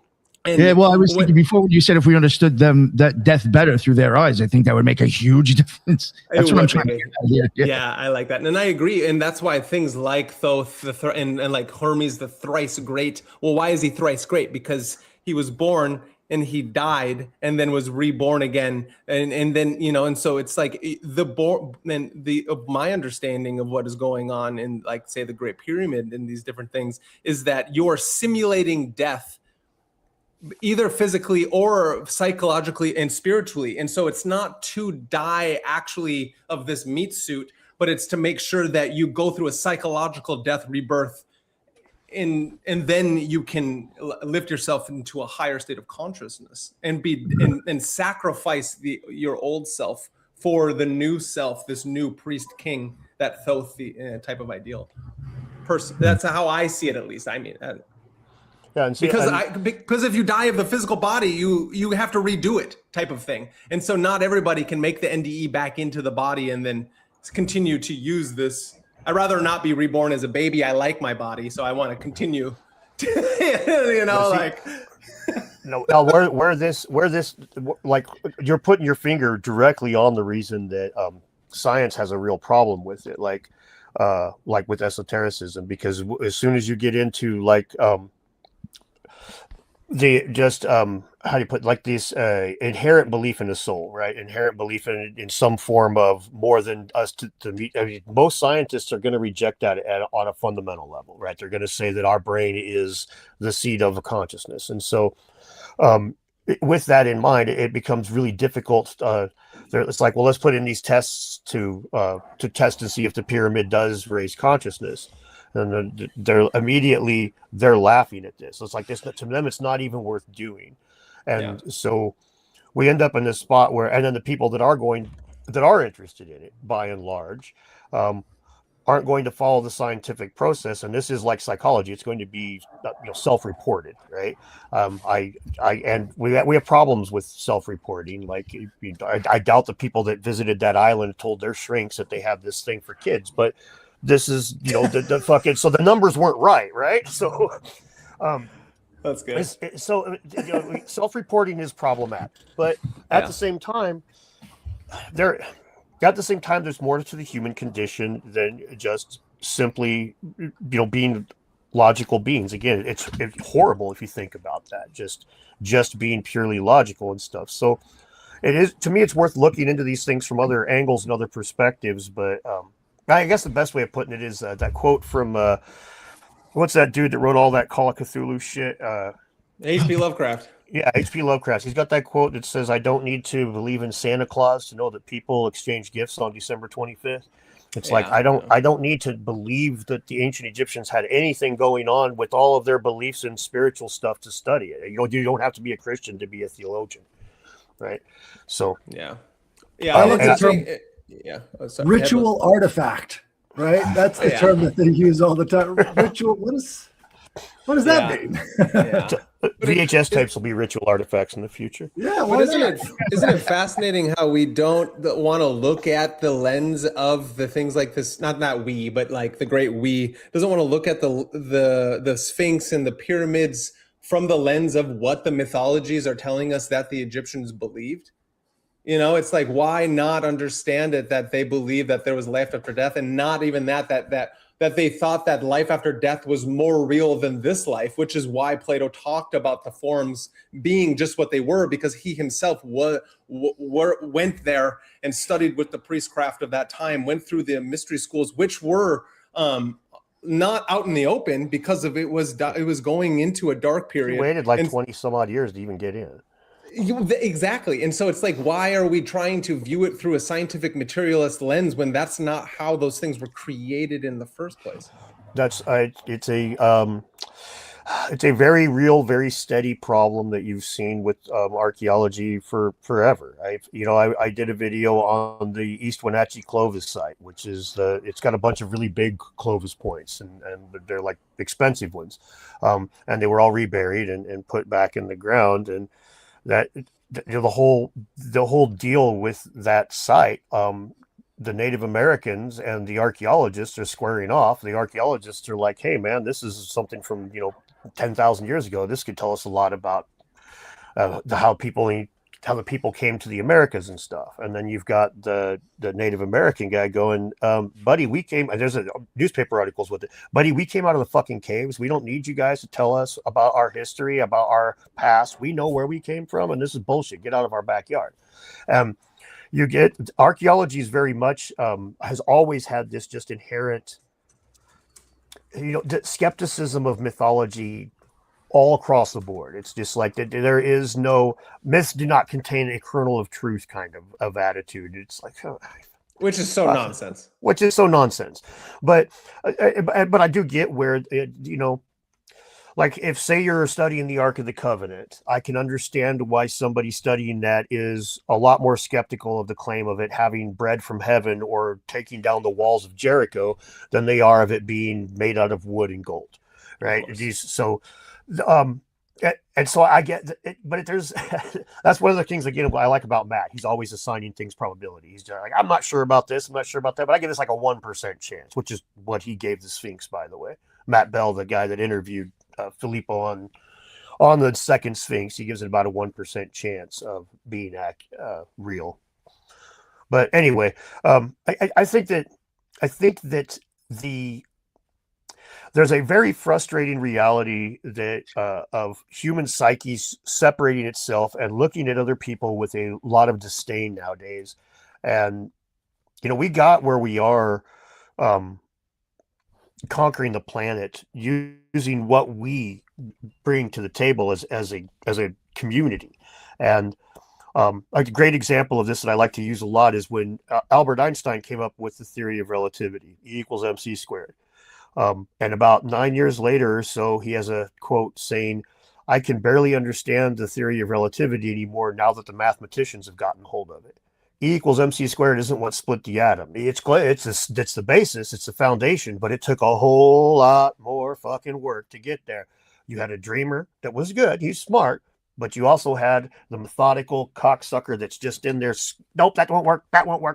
And yeah, well, I was thinking before when you said if we understood that death better through their eyes, I think that would make a huge difference. That's what I'm trying to get at here. Yeah, I like that. And I agree. And that's why things like Thoth and like Hermes, the thrice great. Well, why is he thrice great? Because he was born and he died and then was reborn again. And then, and so it's like my understanding of what is going on in, like, say, the Great Pyramid and these different things is that you're simulating death either physically or psychologically and spiritually. And so it's not to die actually of this meat suit, but it's to make sure that you go through a psychological death rebirth and then you can lift yourself into a higher state of consciousness and and sacrifice your old self for the new self, this new priest king, that Thoth type of ideal person. That's how I see it, at least. I mean, yeah, and see, because if you die of the physical body, you have to redo it, type of thing. And so not everybody can make the NDE back into the body and then continue to use this. I'd rather not be reborn as a baby. I like my body, so I want to continue. Where this like you're putting your finger directly on the reason that science has a real problem with it, like with esotericism, because as soon as you get into how do you put, like, this inherent belief in the soul, right? Inherent belief in some form of more than us to meet. I mean, most scientists are going to reject that on a fundamental level, right? They're going to say that our brain is the seat of a consciousness. And so with that in mind, it becomes really difficult. It's like, well, let's put in these tests to test and see if the pyramid does raise consciousness. And they're laughing at this. It's like this, to them, it's not even worth doing. And so we end up in this spot where, and then the people that are interested in it, by and large, aren't going to follow the scientific process. And this is like psychology; it's going to be self-reported, right? And we have problems with self-reporting. Like, I doubt the people that visited that island told their shrinks that they have this thing for kids, but this is, the fucking, so the numbers weren't right? So, that's good. So, self-reporting is problematic, but at the same time, there's more to the human condition than just simply, being logical beings. Again, it's horrible if you think about that, just being purely logical and stuff. So it is, to me, it's worth looking into these things from other angles and other perspectives, but, I guess the best way of putting it is that quote from what's that dude that wrote all that Call of Cthulhu shit? H.P. Lovecraft. Yeah, H.P. Lovecraft. He's got that quote that says, "I don't need to believe in Santa Claus to know that people exchange gifts on December 25th." It's like, I don't need to believe that the ancient Egyptians had anything going on with all of their beliefs and spiritual stuff to study it. You don't have to be a Christian to be a theologian, right? So I like the term. Ritual artifact, right? That's the term that they use all the time. Ritual. What does that mean? VHS tapes will be ritual artifacts in the future. Yeah, but isn't it fascinating how we don't want to look at the lens of the things like this? Not we, but like the great we doesn't want to look at the Sphinx and the pyramids from the lens of what the mythologies are telling us that the Egyptians believed. It's like, why not understand it that they believed that there was life after death, and not even that they thought that life after death was more real than this life, which is why Plato talked about the forms being just what they were, because he himself went there and studied with the priestcraft of that time, went through the mystery schools, which were not out in the open because of it was going into a dark period. He waited like 20 some odd years to even get in. Exactly. And so it's like, why are we trying to view it through a scientific materialist lens when that's not how those things were created in the first place? It's a it's a very real, very steady problem that you've seen with archaeology for forever. I did a video on the East Wenatchee Clovis site, which is it's got a bunch of really big Clovis points, and they're like expensive ones, and they were all reburied and put back in the ground, and that the whole deal with that site. The Native Americans and the archaeologists are squaring off. The archaeologists are like, hey man, this is something from 10,000 years ago. This could tell us a lot about how the people came to the Americas and stuff. And then you've got the Native American guy going, buddy, there's a newspaper articles with it. Buddy, we came out of the fucking caves. We don't need you guys to tell us about our history, about our past. We know where we came from, and this is bullshit. Get out of our backyard. You get archaeology is very much has always had this just inherent, skepticism of mythology all across the board. It's just like that. There is no myths do not contain a kernel of truth kind of attitude. It's like, which is so nonsense. Which is so nonsense. But I do get where like if say you're studying the Ark of the Covenant, I can understand why somebody studying that is a lot more skeptical of the claim of it having bread from heaven or taking down the walls of Jericho than they are of it being made out of wood and gold, right? And so I get it, but there's that's one of the things again I like about Matt. He's always assigning things probability. He's just like, I'm not sure about this, I'm not sure about that, but I give this like a 1% chance, which is what he gave the Sphinx, by the way. Matt Bell, the guy that interviewed Filippo on the second Sphinx, he gives it about a 1% chance of being real. But anyway, I think that there's a very frustrating reality that of human psyches separating itself and looking at other people with a lot of disdain nowadays. And we got where we are conquering the planet using what we bring to the table as a community. And a great example of this that I like to use a lot is when Albert Einstein came up with the theory of relativity, E equals mc squared. And about 9 years later or so, he has a quote saying, I can barely understand the theory of relativity anymore now that the mathematicians have gotten hold of it. E equals mc squared isn't what split the atom. It's the basis, it's the foundation, but it took a whole lot more fucking work to get there. You had a dreamer that was good, he's smart, but you also had the methodical cocksucker that's just in there. Nope, that won't work.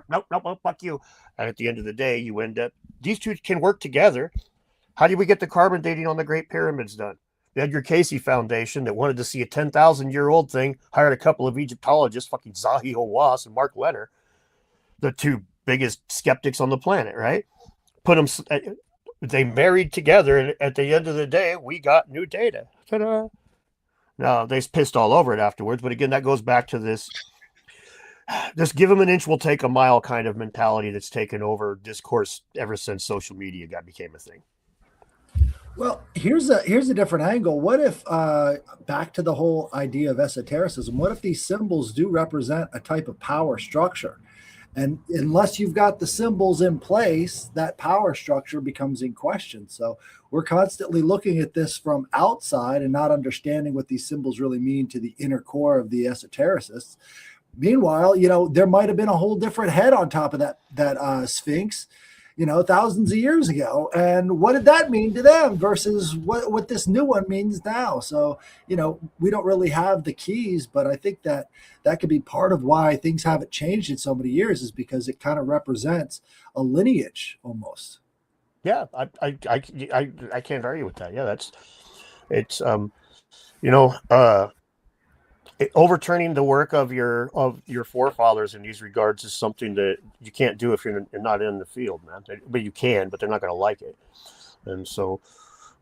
Nope, fuck you. And at the end of the day, you end up, these two can work together. How did we get the carbon dating on the Great Pyramids done? The Edgar Cayce Foundation that wanted to see a 10,000-year-old thing, hired a couple of Egyptologists, fucking Zahi Hawass and Mark Lenner, the two biggest skeptics on the planet, right? They married together, and at the end of the day, we got new data. Ta-da! Now, they pissed all over it afterwards, but again, that goes back to this, just give them an inch, we'll take a mile kind of mentality that's taken over discourse ever since social media became a thing. Well, here's a different angle. What if, back to the whole idea of esotericism, what if these symbols do represent a type of power structure? And unless you've got the symbols in place, that power structure becomes in question. So we're constantly looking at this from outside and not understanding what these symbols really mean to the inner core of the esotericists. Meanwhile, there might have been a whole different head on top of that Sphinx, thousands of years ago. And what did that mean to them versus what this new one means now? So, we don't really have the keys, but I think that could be part of why things haven't changed in so many years, is because it kind of represents a lineage almost. Yeah, I can't argue with that. Yeah, overturning the work of your forefathers in these regards is something that you can't do if you're not in the field, man. But you can, but they're not going to like it. And so,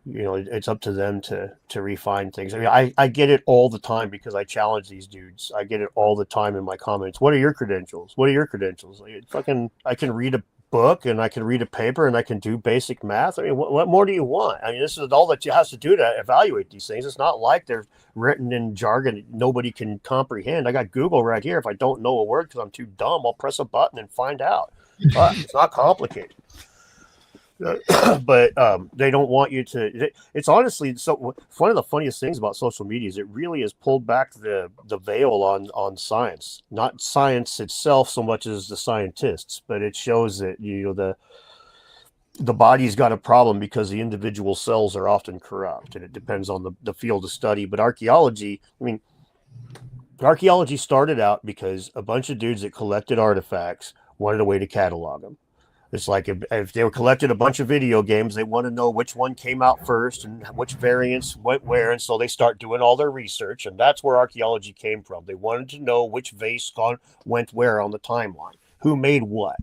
it's up to them to refine things. I mean, I get it all the time because I challenge these dudes. I get it all the time in my comments. What are your credentials? I can read a book and I can read a paper and I can do basic math. I mean, what more do you want? I mean, this is all that you have to do to evaluate these things. It's not like they're written in jargon that nobody can comprehend. I got Google right here. If I don't know a word because I'm too dumb, I'll press a button and find out. It's not complicated. But they don't want you to. It's honestly so. One of the funniest things about social media is it really has pulled back the veil on science, not science itself so much as the scientists, but it shows that the body's got a problem because the individual cells are often corrupt, and it depends on the field of study. But archaeology, I mean, archaeology started out because a bunch of dudes that collected artifacts wanted a way to catalog them. It's like if they were collecting a bunch of video games, they want to know which one came out first and which variants went where. And so they start doing all their research. And that's where archaeology came from. They wanted to know which vase went where on the timeline, who made what.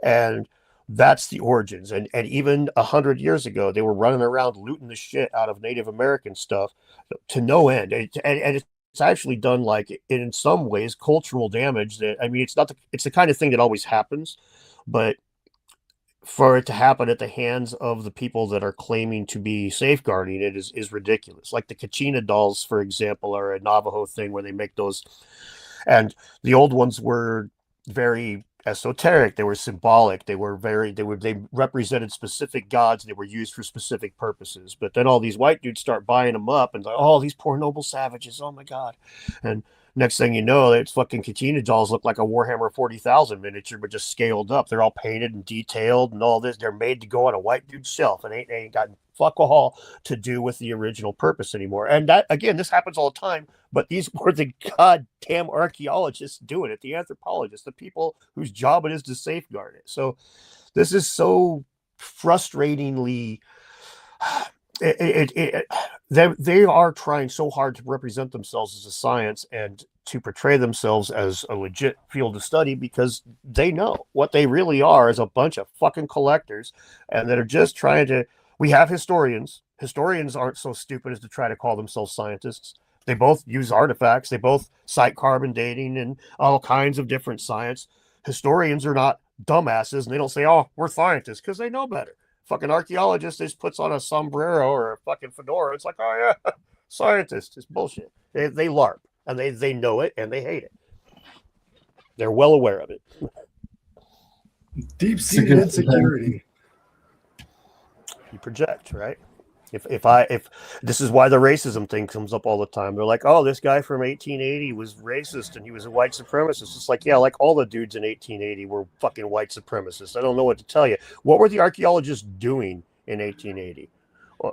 And that's the origins. And even 100 years ago, they were running around looting the shit out of Native American stuff to no end. And it's actually done, like, in some ways, cultural damage. That, I mean, it's the kind of thing that always happens, but for it to happen at the hands of the people that are claiming to be safeguarding it is ridiculous. Like the Kachina dolls, for example, are a Navajo thing where they make those, and the old ones were very esoteric. They were symbolic. They represented specific gods. They were used for specific purposes. But then all these white dudes start buying them up and like, oh, these poor noble savages. Oh my God. And next thing you know, it's fucking Kachina dolls look like a Warhammer 40,000 miniature, but just scaled up. They're all painted and detailed and all this. They're made to go on a white dude's shelf and ain't got fuck all to do with the original purpose anymore. And that, again, this happens all the time, but these were the goddamn archaeologists doing it, the anthropologists, the people whose job it is to safeguard it. So this is so frustratingly... They are trying so hard to represent themselves as a science and to portray themselves as a legit field of study because they know what they really are is a bunch of fucking collectors and that are just trying to. We have historians. Historians aren't so stupid as to try to call themselves scientists. They both use artifacts. They both cite carbon dating and all kinds of different science. Historians are not dumbasses and they don't say, "Oh, we're scientists," because they know better. Fucking archaeologist just puts on a sombrero or a fucking fedora. It's like, oh yeah, scientist. It's bullshit. They LARP and they know it and they hate it. They're well aware of it. Deep-seated insecurity. You project, right? If this is why the racism thing comes up all the time. They're like, oh, this guy from 1880 was racist and he was a white supremacist. It's like, yeah, like all the dudes in 1880 were fucking white supremacists. I don't know what to tell you. What were the archaeologists doing in 1880?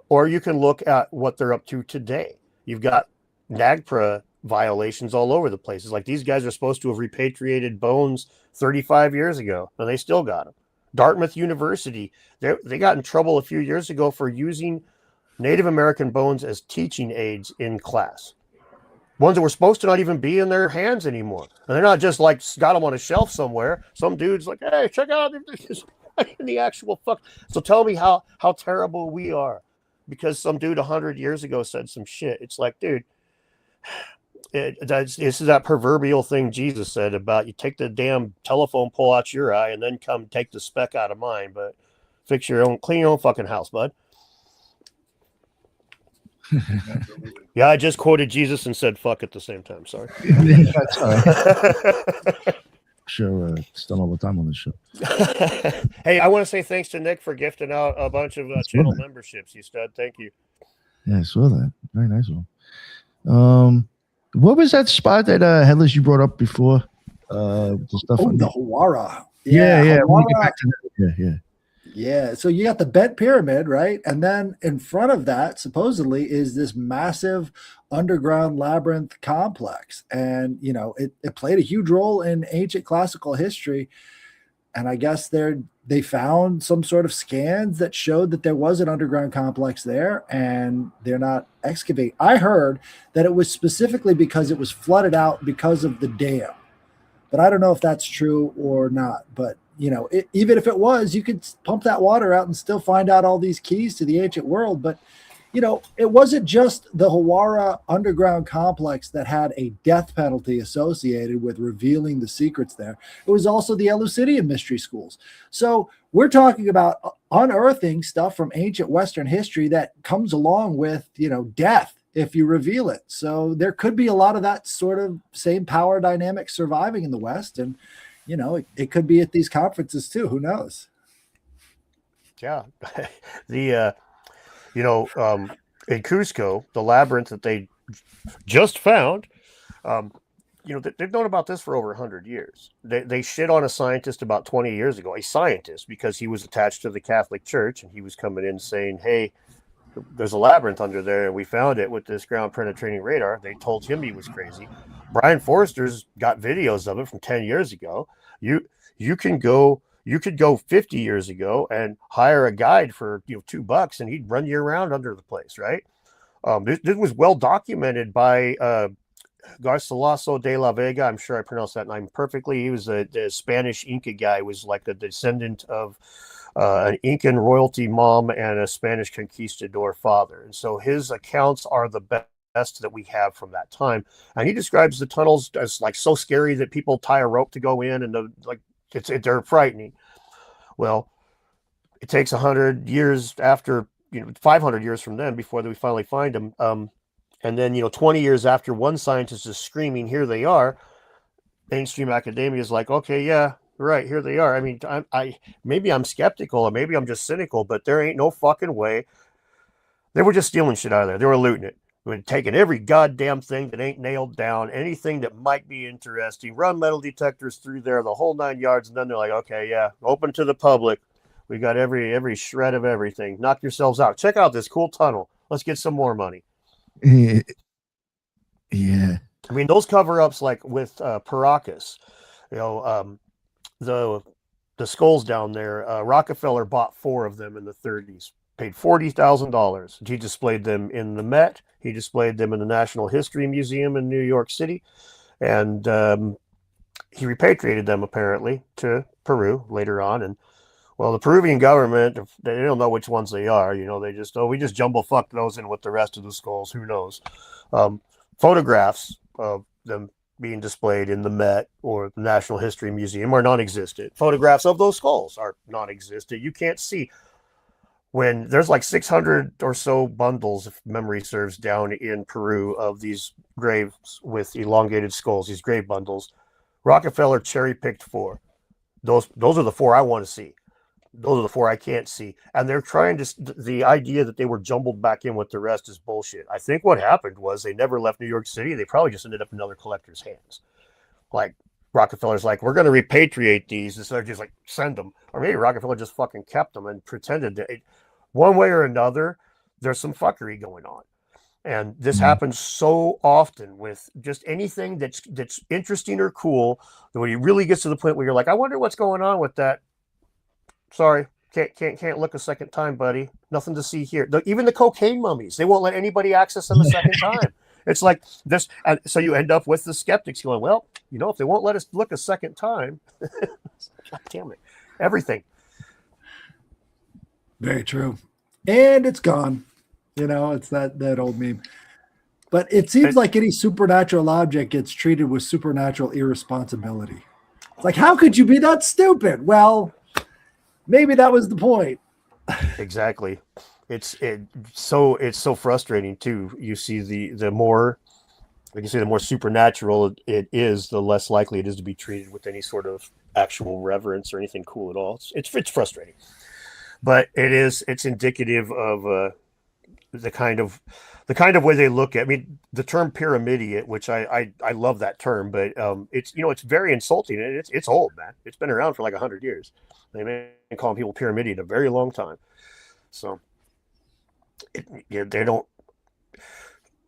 Or you can look at what they're up to today. You've got NAGPRA violations all over the place. It's like these guys are supposed to have repatriated bones 35 years ago and they still got them. Dartmouth University, they got in trouble a few years ago for using Native American bones as teaching aids in class. Ones that were supposed to not even be in their hands anymore. And they're not just like got them on a shelf somewhere. Some dude's like, hey, check out the actual fuck. So tell me how terrible we are. Because some dude 100 years ago said some shit. It's like, dude, this is that proverbial thing Jesus said about you take the damn telephone pole out your eye and then come take the speck out of mine. But clean your own fucking house, bud. Yeah, I just quoted Jesus and said fuck at the same time. Sorry. That's all right. Sure, it's done all the time on this show. Hey, I want to say thanks to Nick for gifting out a bunch of channel memberships. You stud. Thank you. Yeah, I saw that. Very nice one. What was that spot that Headless you brought up before? The stuff on the Hawara. Yeah. Hawara. Yeah. Yeah, so you got the bent pyramid, right? And then in front of that, supposedly, is this massive underground labyrinth complex. And, you know, it played a huge role in ancient classical history. And I guess they found some sort of scans that showed that there was an underground complex there, and they're not excavating. I heard that it was specifically because it was flooded out because of the dam. But I don't know if that's true or not. But you know, even if it was, you could pump that water out and still find out all these keys to the ancient world. But, you know, it wasn't just the Hawara underground complex that had a death penalty associated with revealing the secrets there. It was also the Eleusinian mystery schools. So we're talking about unearthing stuff from ancient Western history that comes along with, you know, death if you reveal it. So there could be a lot of that sort of same power dynamic surviving in the West. And, you know, it could be at these conferences too. Who knows? Yeah. The in Cusco, the labyrinth that they just found, they've known about this for over 100 years. They shit on a scientist about 20 years ago, a scientist, because he was attached to the Catholic Church, and he was coming in saying, hey, there's a labyrinth under there, and we found it with this ground penetrating radar. They told him he was crazy. Brian Forrester's got videos of it from 10 years ago. You could go 50 years ago and hire a guide for $2, and he'd run you around under the place, right? This was well documented by Garcilaso de la Vega. I'm sure I pronounced that name perfectly. He was the Spanish Inca guy. He was like a descendant of an Incan royalty mom and a Spanish conquistador father. And so his accounts are the best that we have from that time. And he describes the tunnels as like so scary that people tie a rope to go in, and they're frightening. Well, it takes 100 years after, 500 years from then before we finally find them. And then, 20 years after one scientist is screaming, here they are, mainstream academia is like, okay, yeah, right, here they are. I mean, maybe I'm skeptical, or maybe I'm just cynical, but there ain't no fucking way. They were just stealing shit out of there. They were looting it. They were taking every goddamn thing that ain't nailed down, anything that might be interesting, run metal detectors through there, the whole 9 yards, and then they're like, okay, yeah, open to the public. We got every shred of everything. Knock yourselves out. Check out this cool tunnel. Let's get some more money. Yeah. I mean, those cover-ups, like with Paracas, the skulls down there, Rockefeller bought 4 of them in the 30s, paid $40,000. He displayed them in the Met. He displayed them in the National History Museum in New York City. And he repatriated them, apparently, to Peru later on. And, well, the Peruvian government, they don't know which ones they are. They just, we just jumble fuck those in with the rest of the skulls. Who knows? Photographs of them being displayed in the Met or the National History Museum are non-existent. Photographs of those skulls are non-existent. You can't see. When there's like 600 or so bundles, if memory serves, down in Peru of these graves with elongated skulls, these grave bundles, Rockefeller cherry-picked 4. Those are the 4 I want to see. Those are the 4 I can't see. And they're trying to, the idea that they were jumbled back in with the rest is bullshit. I think what happened was they never left New York City. They probably just ended up in other collectors' hands. Like, Rockefeller's like, we're going to repatriate these. Instead of just like, send them. Or maybe Rockefeller just fucking kept them and pretended that one way or another, there's some fuckery going on. And this happens so often with just anything that's interesting or cool, that when it really gets to the point where you're like, I wonder what's going on with that. Sorry, can't look a second time, buddy. Nothing to see here. Even the cocaine mummies, they won't let anybody access them a second time. It's like this. So you end up with the skeptics going, well, if they won't let us look a second time, God damn it, everything. Very true. And it's gone. It's that old meme. But it seems like any supernatural object gets treated with supernatural irresponsibility. It's like, how could you be that stupid? Well, maybe that was the point. Exactly. It's so frustrating too. You see the more, like you say, the more supernatural it is, the less likely it is to be treated with any sort of actual reverence or anything cool at all. It's frustrating, but it's indicative of the kind of way they look at. I mean, the term pyramidiot, which I love that term, but it's very insulting, and it's old, man. It's been around for like 100 years. They've been calling people pyramidiot a very long time. So they don't.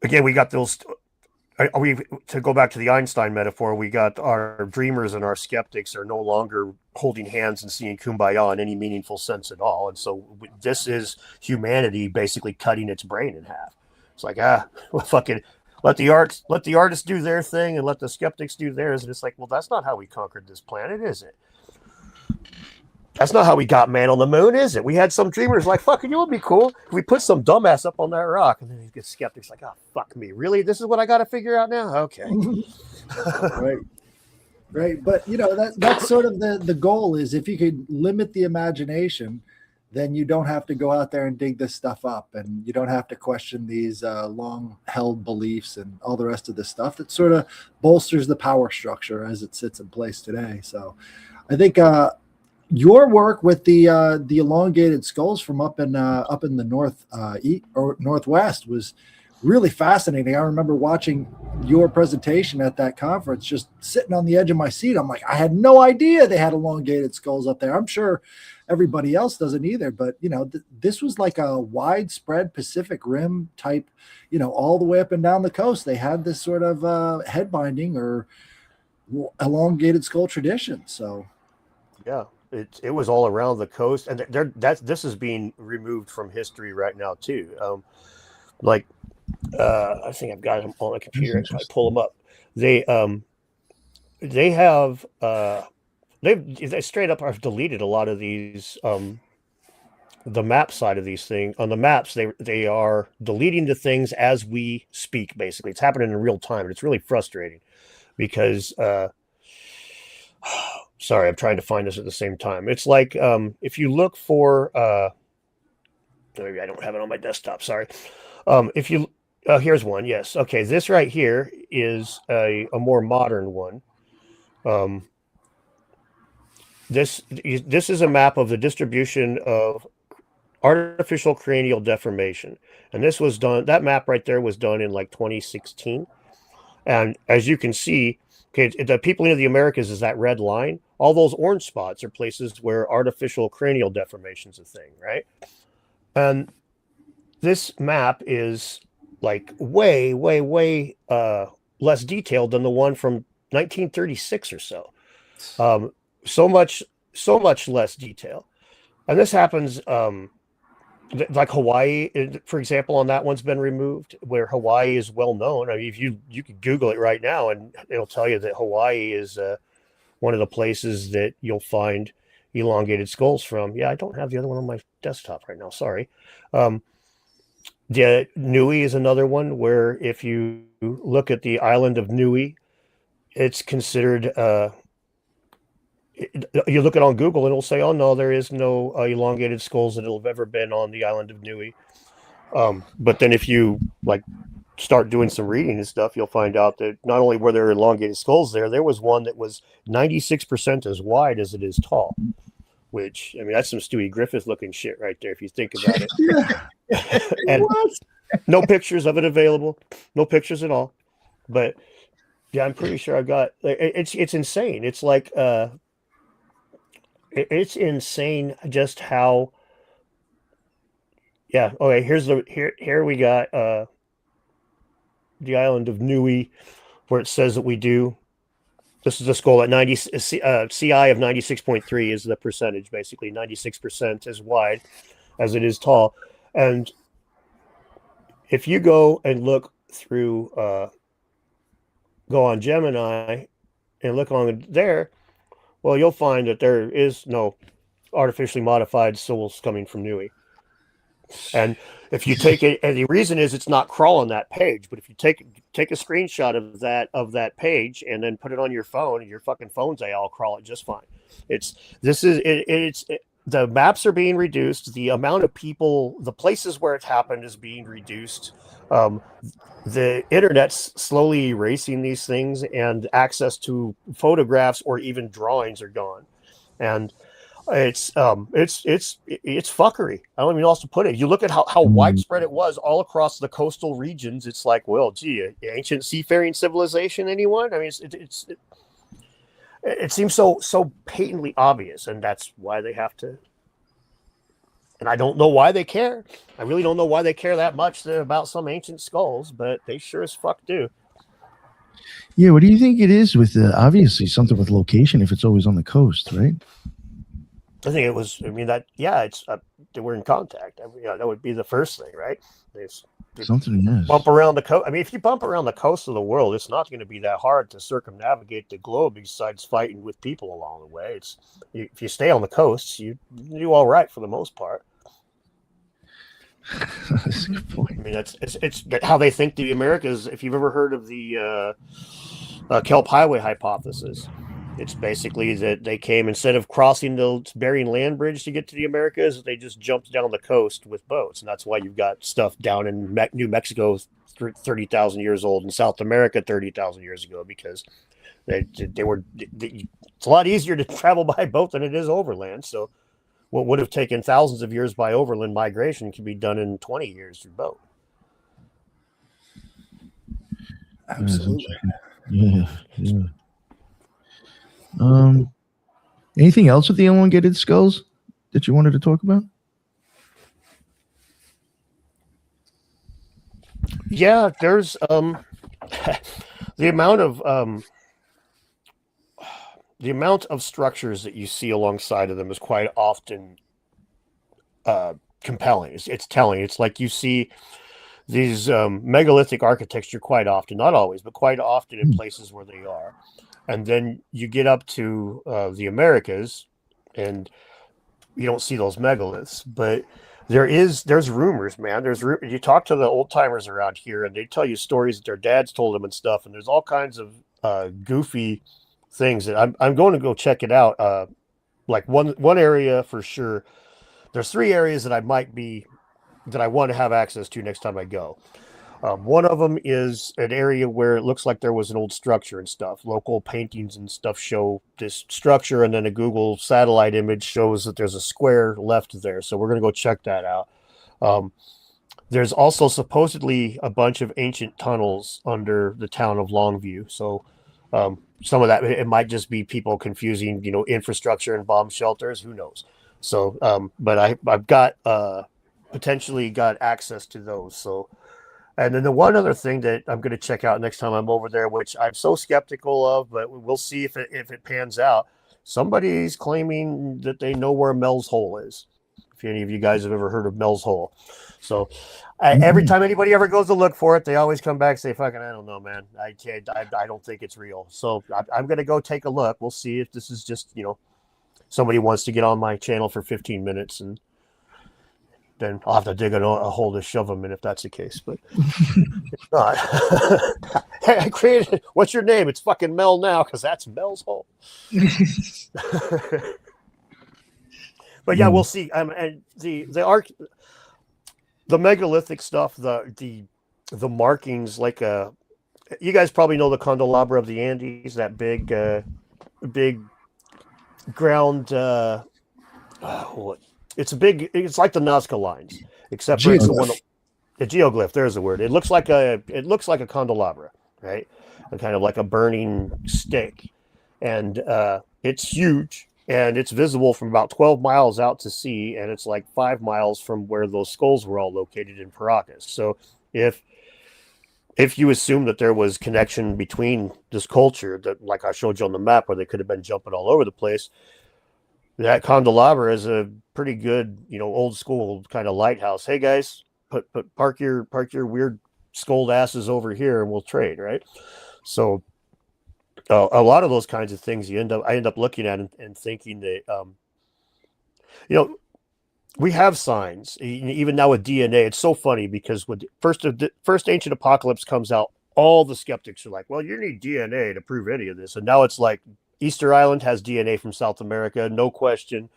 Again, we got those. To go back to the Einstein metaphor, we got our dreamers and our skeptics are no longer holding hands and seeing kumbaya in any meaningful sense at all. And so this is humanity basically cutting its brain in half. It's like, well, fucking let the artists do their thing and let the skeptics do theirs. And it's like, well, that's not how we conquered this planet, is it? That's not how we got man on the moon, is it? We had some dreamers like, fucking, it would be cool if we put some dumbass up on that rock. And then he gets skeptics like, fuck me. Really? This is what I got to figure out now? Okay. Right. But, that's sort of the goal is if you could limit the imagination, then you don't have to go out there and dig this stuff up. And you don't have to question these long held beliefs and all the rest of this stuff that sort of bolsters the power structure as it sits in place today. So I think your work with the elongated skulls from up in the north or northwest was really fascinating. I remember watching your presentation at that conference, just sitting on the edge of my seat. I'm like, I had no idea they had elongated skulls up there. I'm sure everybody else doesn't either, but this was like a widespread Pacific Rim type, all the way up and down the coast. They had this sort of head binding or elongated skull tradition. So yeah, it was all around the coast, and this is being removed from history right now too. I think I've got them on a computer. I pull them up. They have they straight up have deleted a lot of these the map side of these things. On the maps, they are deleting the things as we speak. Basically, it's happening in real time, and it's really frustrating because sorry, I'm trying to find this at the same time. It's like if you look for maybe I don't have it on my desktop. Sorry. If you here's one. Yes. Okay. This right here is a more modern one. This is a map of the distribution of artificial cranial deformation, and this was done. That map right there was done in like 2016, and as you can see, okay, the people into the Americas is that red line. All those orange spots are places where artificial cranial deformation is a thing, right? And this map is like way less detailed than the one from 1936 or so. So much less detail. And this happens like Hawaii, for example, on that one's been removed, where Hawaii is well known. I mean, if you could Google it right now and it'll tell you that Hawaii is one of the places that you'll find elongated skulls from. Yeah, I don't have the other one on my desktop right now. Sorry. The Niue is another one where if you look at the island of Niue, it's considered you look it on Google and it'll say, oh no, there is no elongated skulls that have ever been on the island of Niue. But then if you start doing some reading and stuff, you'll find out that not only were there elongated skulls there was one that was 96% as wide as it is tall, which, I mean, that's some Stewie Griffith looking shit right there, if you think about it. And no pictures of it available, no pictures at all. But yeah, I'm pretty sure I've got, it's insane. It's like, it's insane just how, yeah. Okay. Here we got, the island of Niue, where it says that we do. This is a skull at 90 CI of 96.3 is the percentage, basically 96% as wide as it is tall. And if you go and look through, go on Gemini and look on there, well, you'll find that there is no artificially modified souls coming from Niue. And if you take it, and the reason is it's not crawling that page, but if you take a screenshot of that page and then put it on your phone, and your fucking phone's all crawl it just fine. The maps are being reduced. The amount of people, the places where it's happened is being reduced. The internet's slowly erasing these things, and access to photographs or even drawings are gone. And it's fuckery. I don't even know how else to put it. You look at how widespread it was all across the coastal regions. It's like, well, gee, ancient seafaring civilization, anyone? I mean, it seems so patently obvious, and that's why they have to. And I don't know why they care. I really don't know why they care that much about some ancient skulls, but they sure as fuck do. Yeah, what do you think it is with obviously something with location if it's always on the coast, right? I think it was. I mean it's they were in contact. I mean, that would be the first thing, right? They Something is. bump around the coast. I mean, if you bump around the coast of the world, it's not going to be that hard to circumnavigate the globe. Besides fighting with people along the way, if you stay on the coasts, you do all right for the most part. That's a good point. I mean, it's how they think the Americas. If you've ever heard of the Kelp Highway hypothesis. It's basically that they came, instead of crossing the Bering Land Bridge to get to the Americas, they just jumped down the coast with boats. And that's why you've got stuff down in New Mexico 30,000 years old, in South America 30,000 years ago, because they were. It's a lot easier to travel by boat than it is overland. So what would have taken thousands of years by overland migration can be done in 20 years through boat. Absolutely. Yeah. Anything else with the elongated skulls that you wanted to talk about? Yeah, there's the amount of structures that you see alongside of them is quite often compelling. It's telling. It's like you see these megalithic architecture quite often, not always, but quite often in places where they are. And then you get up to the Americas, and you don't see those megaliths. But there's rumors, man. You talk to the old timers around here, and they tell you stories that their dads told them and stuff. And there's all kinds of goofy things that I'm going to go check it out. Like one area for sure. There's 3 areas that I want to have access to next time I go. One of them is an area where it looks like there was an old structure and stuff. Local paintings and stuff show this structure, and then a Google satellite image shows that there's a square left there. So we're going to go check that out. There's also supposedly a bunch of ancient tunnels under the town of Longview. So some of that, it might just be people confusing, infrastructure and bomb shelters. Who knows? So, but I've got potentially got access to those. So. And then the one other thing that I'm going to check out next time I'm over there, which I'm so skeptical of, but we'll see if it pans out. Somebody's claiming that they know where Mel's Hole is. If any of you guys have ever heard of Mel's Hole. So every time anybody ever goes to look for it, they always come back and say, fucking, I don't know, man. I don't think it's real. So I'm going to go take a look. We'll see if this is just, somebody wants to get on my channel for 15 minutes, and then I'll have to dig a hole to shove them in if that's the case. But it's not. Hey, I created. What's your name? It's fucking Mel now, because that's Mel's Hole. But yeah, we'll see. And the megalithic stuff, the markings, like you guys probably know the candelabra of the Andes, that big ground. It's like the Nazca lines, except for it's a geoglyph. There's the word. It looks like a candelabra, right? Kind of like a burning stick, and it's huge, and it's visible from about 12 miles out to sea, and it's like 5 miles from where those skulls were all located in Paracas. So if you assume that there was connection between this culture, that like I showed you on the map, where they could have been jumping all over the place, that candelabra is a pretty good, old school kind of lighthouse. Hey guys, park your weird skulled asses over here, and we'll trade, right? So a lot of those kinds of things I end up looking at and thinking that we have signs even now with DNA. It's so funny because when the first Ancient Apocalypse comes out, all the skeptics are like, well, you need DNA to prove any of this, and now it's like Easter Island has DNA from South America, no question.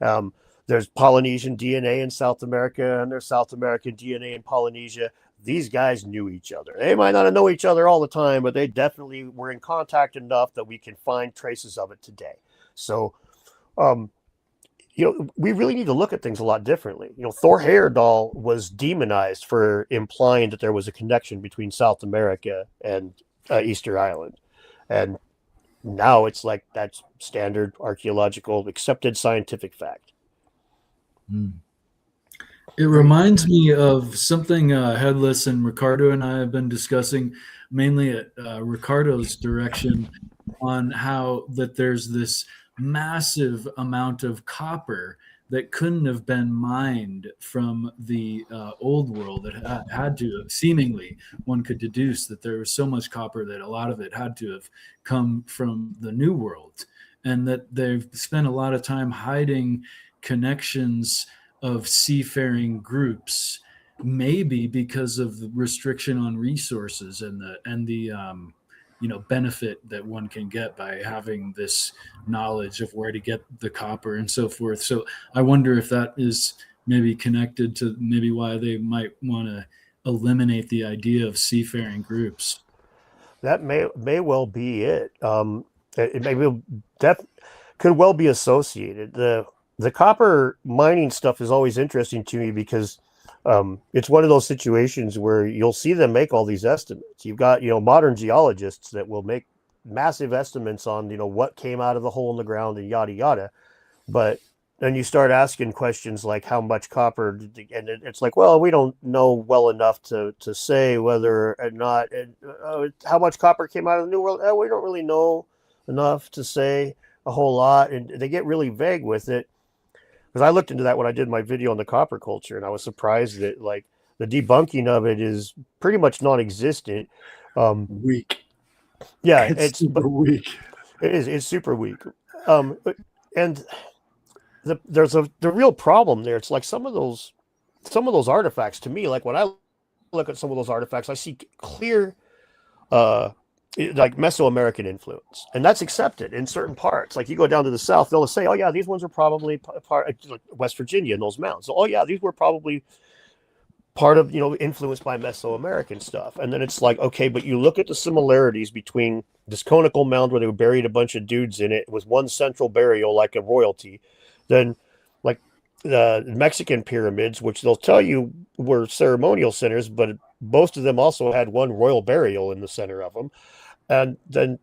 There's Polynesian DNA in South America, and there's South American DNA in Polynesia. These guys knew each other. They might not know each other all the time, but they definitely were in contact enough that we can find traces of it today. So, we really need to look at things a lot differently. Thor Heyerdahl was demonized for implying that there was a connection between South America and Easter Island. And now it's like that's standard archaeological accepted scientific fact. It reminds me of something Headless and Ricardo and I have been discussing, mainly at Ricardo's direction, on how that there's this massive amount of copper that couldn't have been mined from the old world. That had to, seemingly, one could deduce that there was so much copper that a lot of it had to have come from the New World, and that they've spent a lot of time hiding connections of seafaring groups, maybe because of the restriction on resources and the benefit that one can get by having this knowledge of where to get the copper and so forth. So I wonder if that is maybe connected to maybe why they might want to eliminate the idea of seafaring groups. That may well be it. It may be, that could well be associated. The copper mining stuff is always interesting to me because it's one of those situations where you'll see them make all these estimates. You've got, modern geologists that will make massive estimates on, what came out of the hole in the ground and yada yada. But then you start asking questions like how much copper, and it's like, well, we don't know well enough to say whether or not, how much copper came out of the New World. We don't really know enough to say a whole lot, and they get really vague with it. Because I looked into that when I did my video on the copper culture, and I was surprised that like the debunking of it is pretty much non-existent. Weak. Yeah, It's super weak. It is. It's super weak. And there's the real problem there. It's like some of those artifacts to me, like when I look at some of those artifacts, I see clear like Mesoamerican influence, and that's accepted in certain parts. Like you go down to the south, they'll say, oh yeah, these ones are probably part like West Virginia and those mountains. So, oh yeah, these were probably part of, influenced by Mesoamerican stuff. And then it's like, okay, but you look at the similarities between this conical mound where they buried a bunch of dudes in it with one central burial like a royalty, then like the Mexican pyramids, which they'll tell you were ceremonial centers, but most of them also had one royal burial in the center of them. And then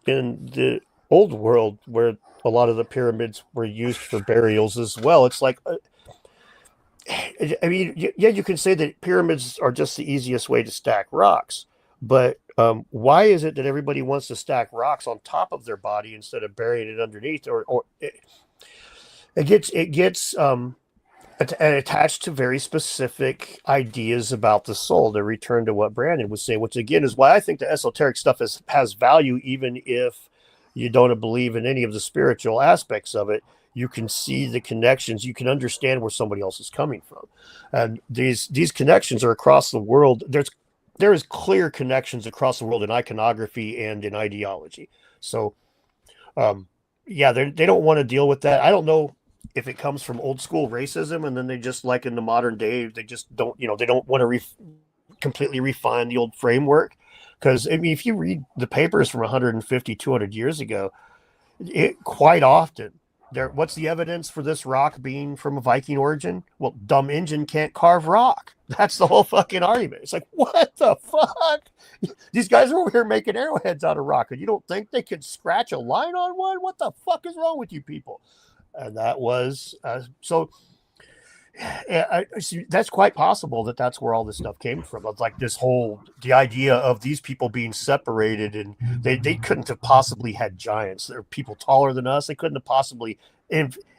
in the old world, where a lot of the pyramids were used for burials as well, it's like, I mean, yeah, you can say that pyramids are just the easiest way to stack rocks, but why is it that everybody wants to stack rocks on top of their body instead of burying it underneath? Or it gets attached to very specific ideas about the soul. To return to what Brandon was saying, which again is why I think the esoteric stuff has value, even if you don't believe in any of the spiritual aspects of it. You can see the connections. You can understand where somebody else is coming from, and these connections are across the world. There is clear connections across the world in iconography and in ideology. So, yeah, they don't want to deal with that. I don't know if it comes from old school racism, and then they just, like in the modern day, they just don't, they don't want to completely refine the old framework. Because I mean, if you read the papers from 150, 200 years ago, quite often. What's the evidence for this rock being from a Viking origin? Well, dumb engine can't carve rock. That's the whole fucking argument. It's like, what the fuck? These guys are over here making arrowheads out of rock, and you don't think they could scratch a line on one? What the fuck is wrong with you people? And that was so. I see, that's quite possible that that's where all this stuff came from. It's like the idea of these people being separated, and they couldn't have possibly had giants. They're people taller than us. They couldn't have possibly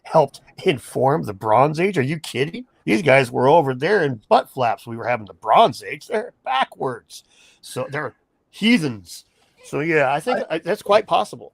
helped inform the Bronze Age. Are you kidding? These guys were over there in butt flaps. We were having the Bronze Age. They're backwards. So they're heathens. So yeah, I think that's quite possible.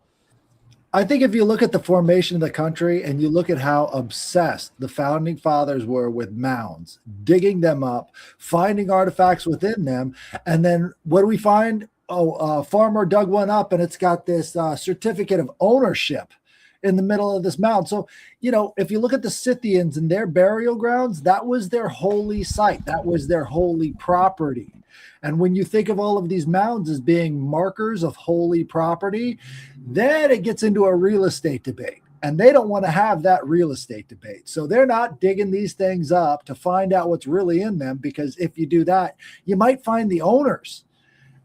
I think if you look at the formation of the country and you look at how obsessed the founding fathers were with mounds, digging them up, finding artifacts within them, and then what do we find? A farmer dug one up and it's got this certificate of ownership in the middle of this mound. So, if you look at the Scythians and their burial grounds, that was their holy site. That was their holy property. And when you think of all of these mounds as being markers of holy property, then it gets into a real estate debate. And they don't want to have that real estate debate. So they're not digging these things up to find out what's really in them, because if you do that, you might find the owners.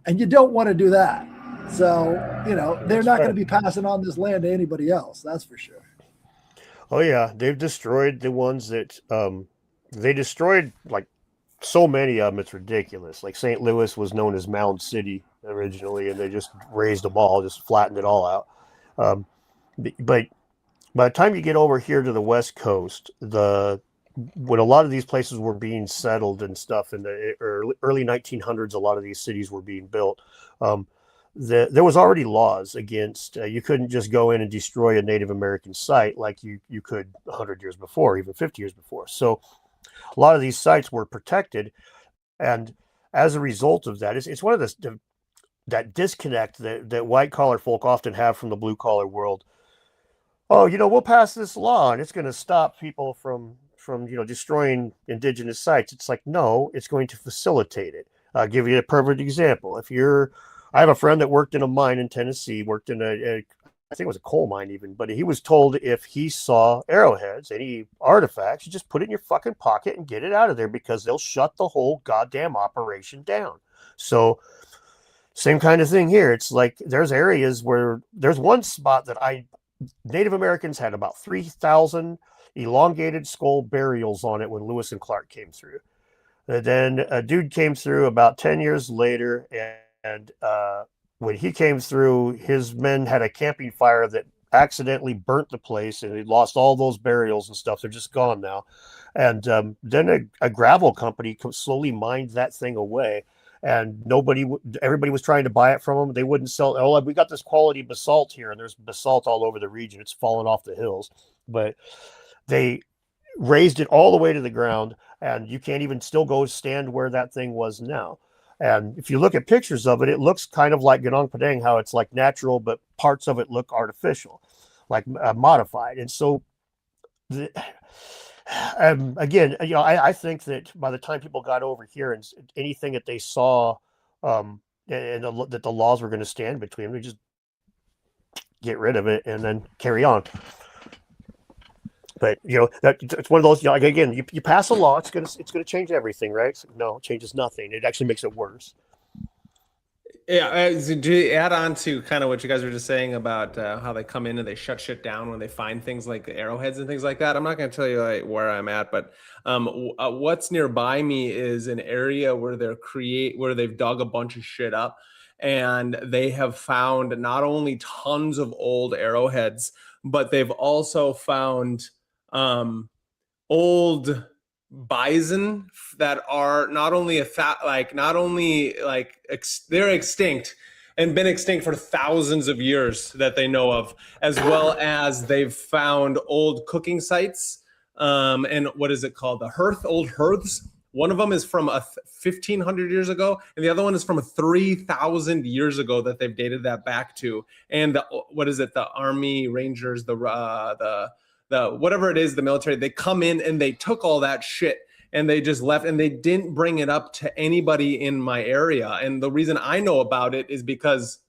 And you don't want to do that. So, they're not going to be passing on this land to anybody else. That's for sure. Oh, yeah. They've destroyed the ones that they destroyed, like, so many of them, it's ridiculous. Like St. Louis was known as Mound City originally, and they just raised them all, just flattened it all out. But by the time you get over here to the West Coast, when a lot of these places were being settled and stuff in the early 1900s, a lot of these cities were being built. There was already laws against, you couldn't just go in and destroy a Native American site like you could 100 years before, even 50 years before. So a lot of these sites were protected, and as a result of that, it's one of that disconnect that white collar folk often have from the blue collar world. Oh, we'll pass this law and it's going to stop people from from destroying indigenous sites. It's like, no, it's going to facilitate it. I'll give you a perfect example. I have a friend that worked in a mine in Tennessee, worked in I think it was a coal mine even, but he was told if he saw arrowheads, any artifacts, you just put it in your fucking pocket and get it out of there because they'll shut the whole goddamn operation down. So same kind of thing here. It's like there's areas where there's one spot that Native Americans had about 3,000 elongated skull burials on it when Lewis and Clark came through. And then a dude came through about 10 years later, and when he came through, his men had a camping fire that accidentally burnt the place, and he lost all those burials and stuff. They're just gone now. And then a gravel company slowly mined that thing away, and everybody was trying to buy it from them. They wouldn't sell. Oh, we got this quality basalt here, and there's basalt all over the region. It's fallen off the hills, but they raised it all the way to the ground, and you can't even still go stand where that thing was now. And if you look at pictures of it, it looks kind of like Gunung Padang, how it's like natural, but parts of it look artificial, like modified. And so, again, I think that by the time people got over here and anything that they saw, that the laws were going to stand between them, they just get rid of it and then carry on. But it's one of those. Again, you pass a law, it's gonna change everything, right? No, it changes nothing. It actually makes it worse. Yeah, to add on to kind of what you guys were just saying about how they come in and they shut shit down when they find things like the arrowheads and things like that. I'm not going to tell you where I'm at, but what's nearby me is an area where they've dug a bunch of shit up, and they have found not only tons of old arrowheads, but they've also found old bison that are they're extinct and been extinct for thousands of years that they know of, as well as they've found old cooking sites. And what is it called? Old hearths. One of them is from 1,500 years ago, and the other one is from 3,000 years ago that they've dated that back to. And the Army Rangers, the whatever it is, the military, they come in and they took all that shit and they just left, and they didn't bring it up to anybody in my area. And the reason I know about it is because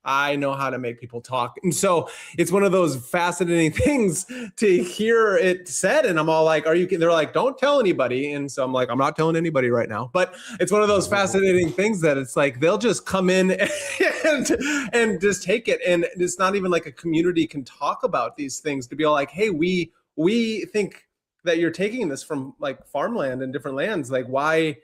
I know how to make people talk. And so it's one of those fascinating things to hear it said. And I'm all like, they're like, don't tell anybody. And so I'm like, I'm not telling anybody right now. But it's one of those fascinating things that it's like, they'll just come in and just take it. And it's not even like a community can talk about these things to be all like, hey, we think that you're taking this from like farmland and different lands. Like, why?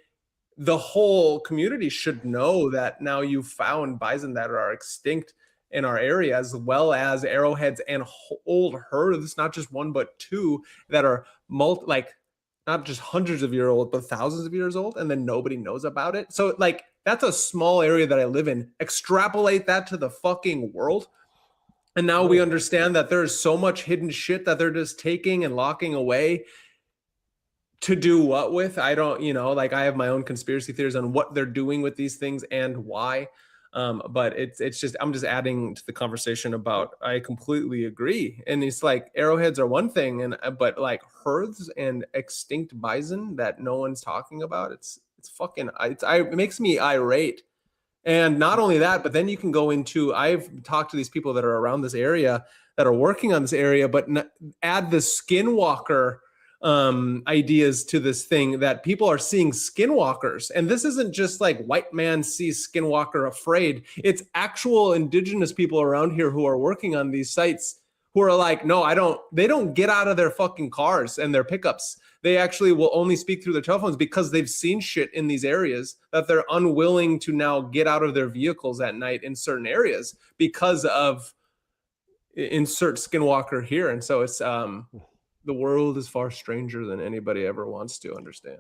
The whole community should know that now you've found bison that are extinct in our area, as well as arrowheads and old hearths, not just one, but two that are not just hundreds of years old, but thousands of years old. And then nobody knows about it. So like, that's a small area that I live in. Extrapolate that to the fucking world. And now we understand that there's so much hidden shit that they're just taking and locking away. To do what with? I don't, I have my own conspiracy theories on what they're doing with these things and why. But it's just, I'm just adding to the conversation about, I completely agree. And it's like arrowheads are one thing, but like hearths and extinct bison that no one's talking about, it makes me irate. And not only that, but then you can go into, I've talked to these people that are around this area that are working on this area, but add the skinwalker ideas to this thing, that people are seeing skinwalkers. And this isn't just like white man sees skinwalker afraid. It's actual indigenous people around here who are working on these sites who are like, no, they don't get out of their fucking cars and their pickups. They actually will only speak through their telephones because they've seen shit in these areas that they're unwilling to now get out of their vehicles at night in certain areas because of insert skinwalker here. And so it's, the world is far stranger than anybody ever wants to understand.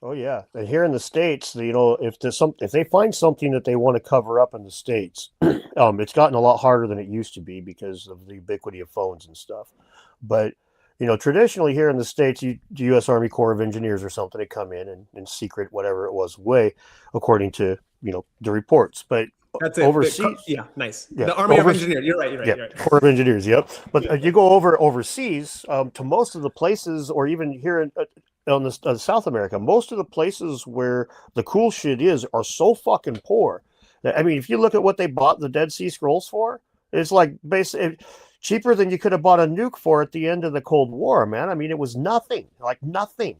Oh yeah, and here in the States, if they find something that they want to cover up in the States, it's gotten a lot harder than it used to be because of the ubiquity of phones and stuff. But traditionally here in the States, the U.S. Army Corps of Engineers or something, they come in and secret whatever it was away, according to the reports. But That's it. overseas. Yeah, nice. Yeah, The Army of Engineers. You're right. You're right. Yeah, You're right. Corps of Engineers. Yep. But you go overseas to most of the places, or even here on the South America, most of the places where the cool shit are so fucking poor. I mean, if you look at what they bought the Dead Sea Scrolls for, it's like basically cheaper than you could have bought a nuke for at the end of the Cold War, man. I mean, it was nothing, like nothing.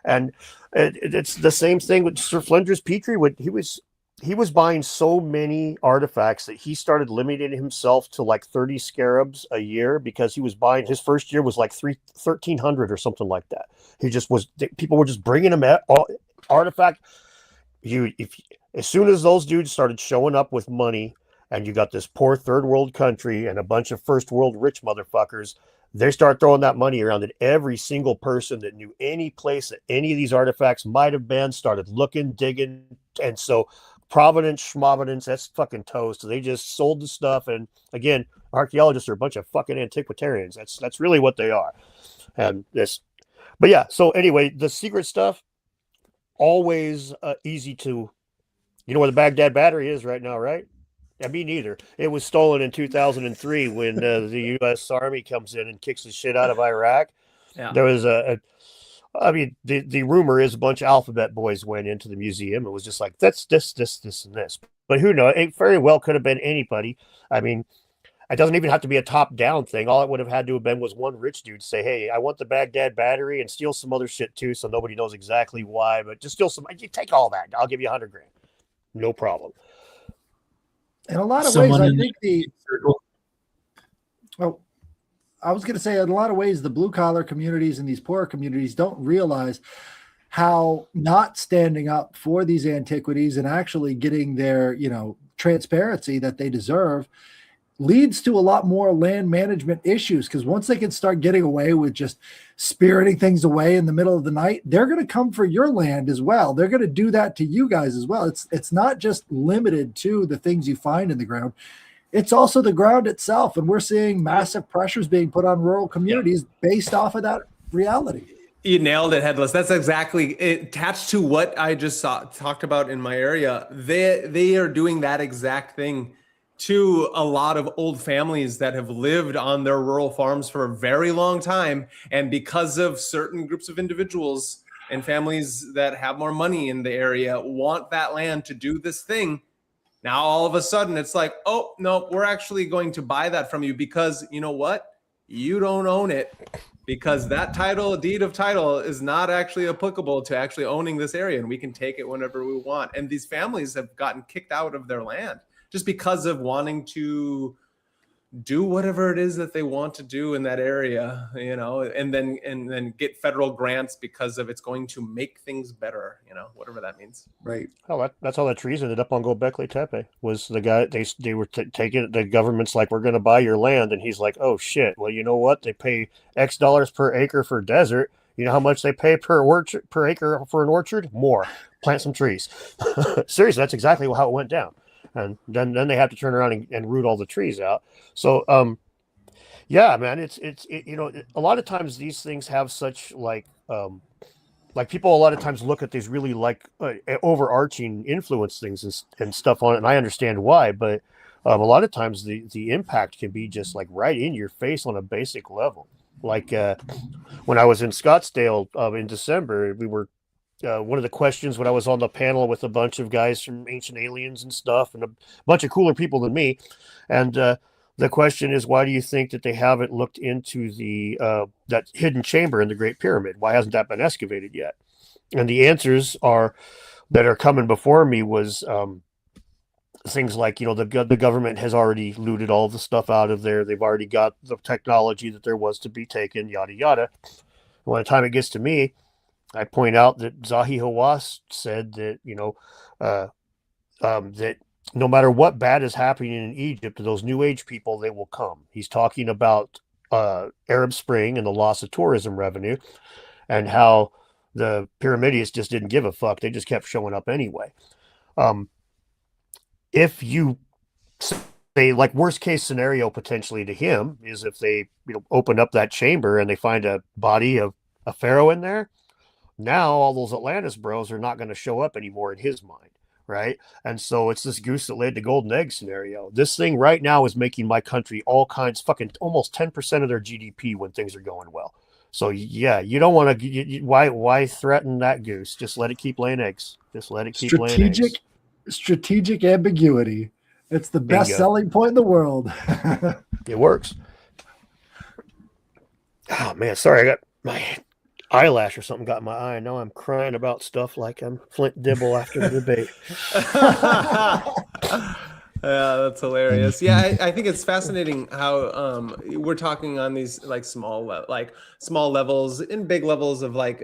And it's the same thing with Sir Flinders Petrie. He was buying so many artifacts that he started limiting himself to like 30 scarabs a year, because he was buying, his first year was like 1,300 or something like that. He just was, people were just bringing him artifact. As soon as those dudes started showing up with money, and you got this poor third world country and a bunch of first world rich motherfuckers, they start throwing that money around, and every single person that knew any place that any of these artifacts might have been started looking, digging. And so Providence, Schmovidence, that's fucking toast. So they just sold the stuff. And again, archaeologists are a bunch of fucking antiquitarians. That's really what they are. And but yeah, so anyway, the secret stuff, always easy to, you know where the Baghdad battery is right now, right? Yeah, me neither. It was stolen in 2003 when the U.S. Army comes in and kicks the shit out of Iraq. Yeah. There was I mean, the rumor is a bunch of alphabet boys went into the museum. It was just like, that's this, and this. But who knows? It very well could have been anybody. I mean, it doesn't even have to be a top-down thing. All it would have had to have been was one rich dude say, hey, I want the Baghdad battery, and steal some other shit too, so nobody knows exactly why. But just steal some. You take all that. I'll give you $100,000. No problem. In a lot of Someone ways, I in think the circle. I was going to say, in a lot of ways, the blue collar communities and these poorer communities don't realize how not standing up for these antiquities and actually getting their, transparency that they deserve leads to a lot more land management issues. Because once they can start getting away with just spiriting things away in the middle of the night, they're going to come for your land as well. They're going to do that to you guys as well. It's not just limited to the things you find in the ground. It's also the ground itself. And we're seeing massive pressures being put on rural communities based off of that reality. You nailed it, Headless. That's exactly attached to what I just talked about in my area. They are doing that exact thing to a lot of old families that have lived on their rural farms for a very long time. And because of certain groups of individuals and families that have more money in the area want that land to do this thing, now all of a sudden it's like, oh, no, we're actually going to buy that from you because you know what? You don't own it, because that deed of title is not actually applicable to actually owning this area, and we can take it whenever we want. And these families have gotten kicked out of their land just because of wanting to do whatever it is that they want to do in that area, and then get federal grants because of it's going to make things better, whatever that means. Right. Hell, that's how that trees ended up on Gobekli Tepe. Was the guy they were taking, the government's like, we're going to buy your land, and he's like, oh shit. Well, you know what? They pay X dollars per acre for desert. You know how much they pay per acre for an orchard? More. Plant some trees. Seriously, that's exactly how it went down. And then they have to turn around and root all the trees out. So, yeah, man, it's a lot of times these things have such like people a lot of times look at these really overarching influence things and stuff on it. And I understand why, but a lot of times the impact can be just like right in your face on a basic level. Like when I was in Scottsdale in December, we were one of the questions when I was on the panel with a bunch of guys from Ancient Aliens and stuff and a bunch of cooler people than me. And the question is, why do you think that they haven't looked into that hidden chamber in the Great Pyramid? Why hasn't that been excavated yet? And the answers that are coming before me was things like, the government has already looted all the stuff out of there. They've already got the technology that there was to be taken, yada, yada. And by the time it gets to me, I point out that Zahi Hawass said that, that no matter what bad is happening in Egypt to those New Age people, they will come. He's talking about Arab Spring and the loss of tourism revenue and how the Pyramidists just didn't give a fuck. They just kept showing up anyway. If you say, like, worst case scenario potentially to him is if they open up that chamber and they find a body of a pharaoh in there. Now all those Atlantis bros are not going to show up anymore in his mind. right? And so it's this goose that laid the golden egg scenario. This thing right now is making my country all kinds, fucking almost 10% of their GDP when things are going well. So yeah, you don't want to. Why threaten that goose? Just let it keep laying eggs. Just let it keep laying eggs. Strategic ambiguity. It's the best Bingo. selling point in the world. It works. Oh man, sorry, I got my eyelash or something got in my eye. Now I'm crying about stuff like I'm Flint Dibble after the debate. Yeah, that's hilarious. Yeah, I think it's fascinating how we're talking on these like small levels and big levels of like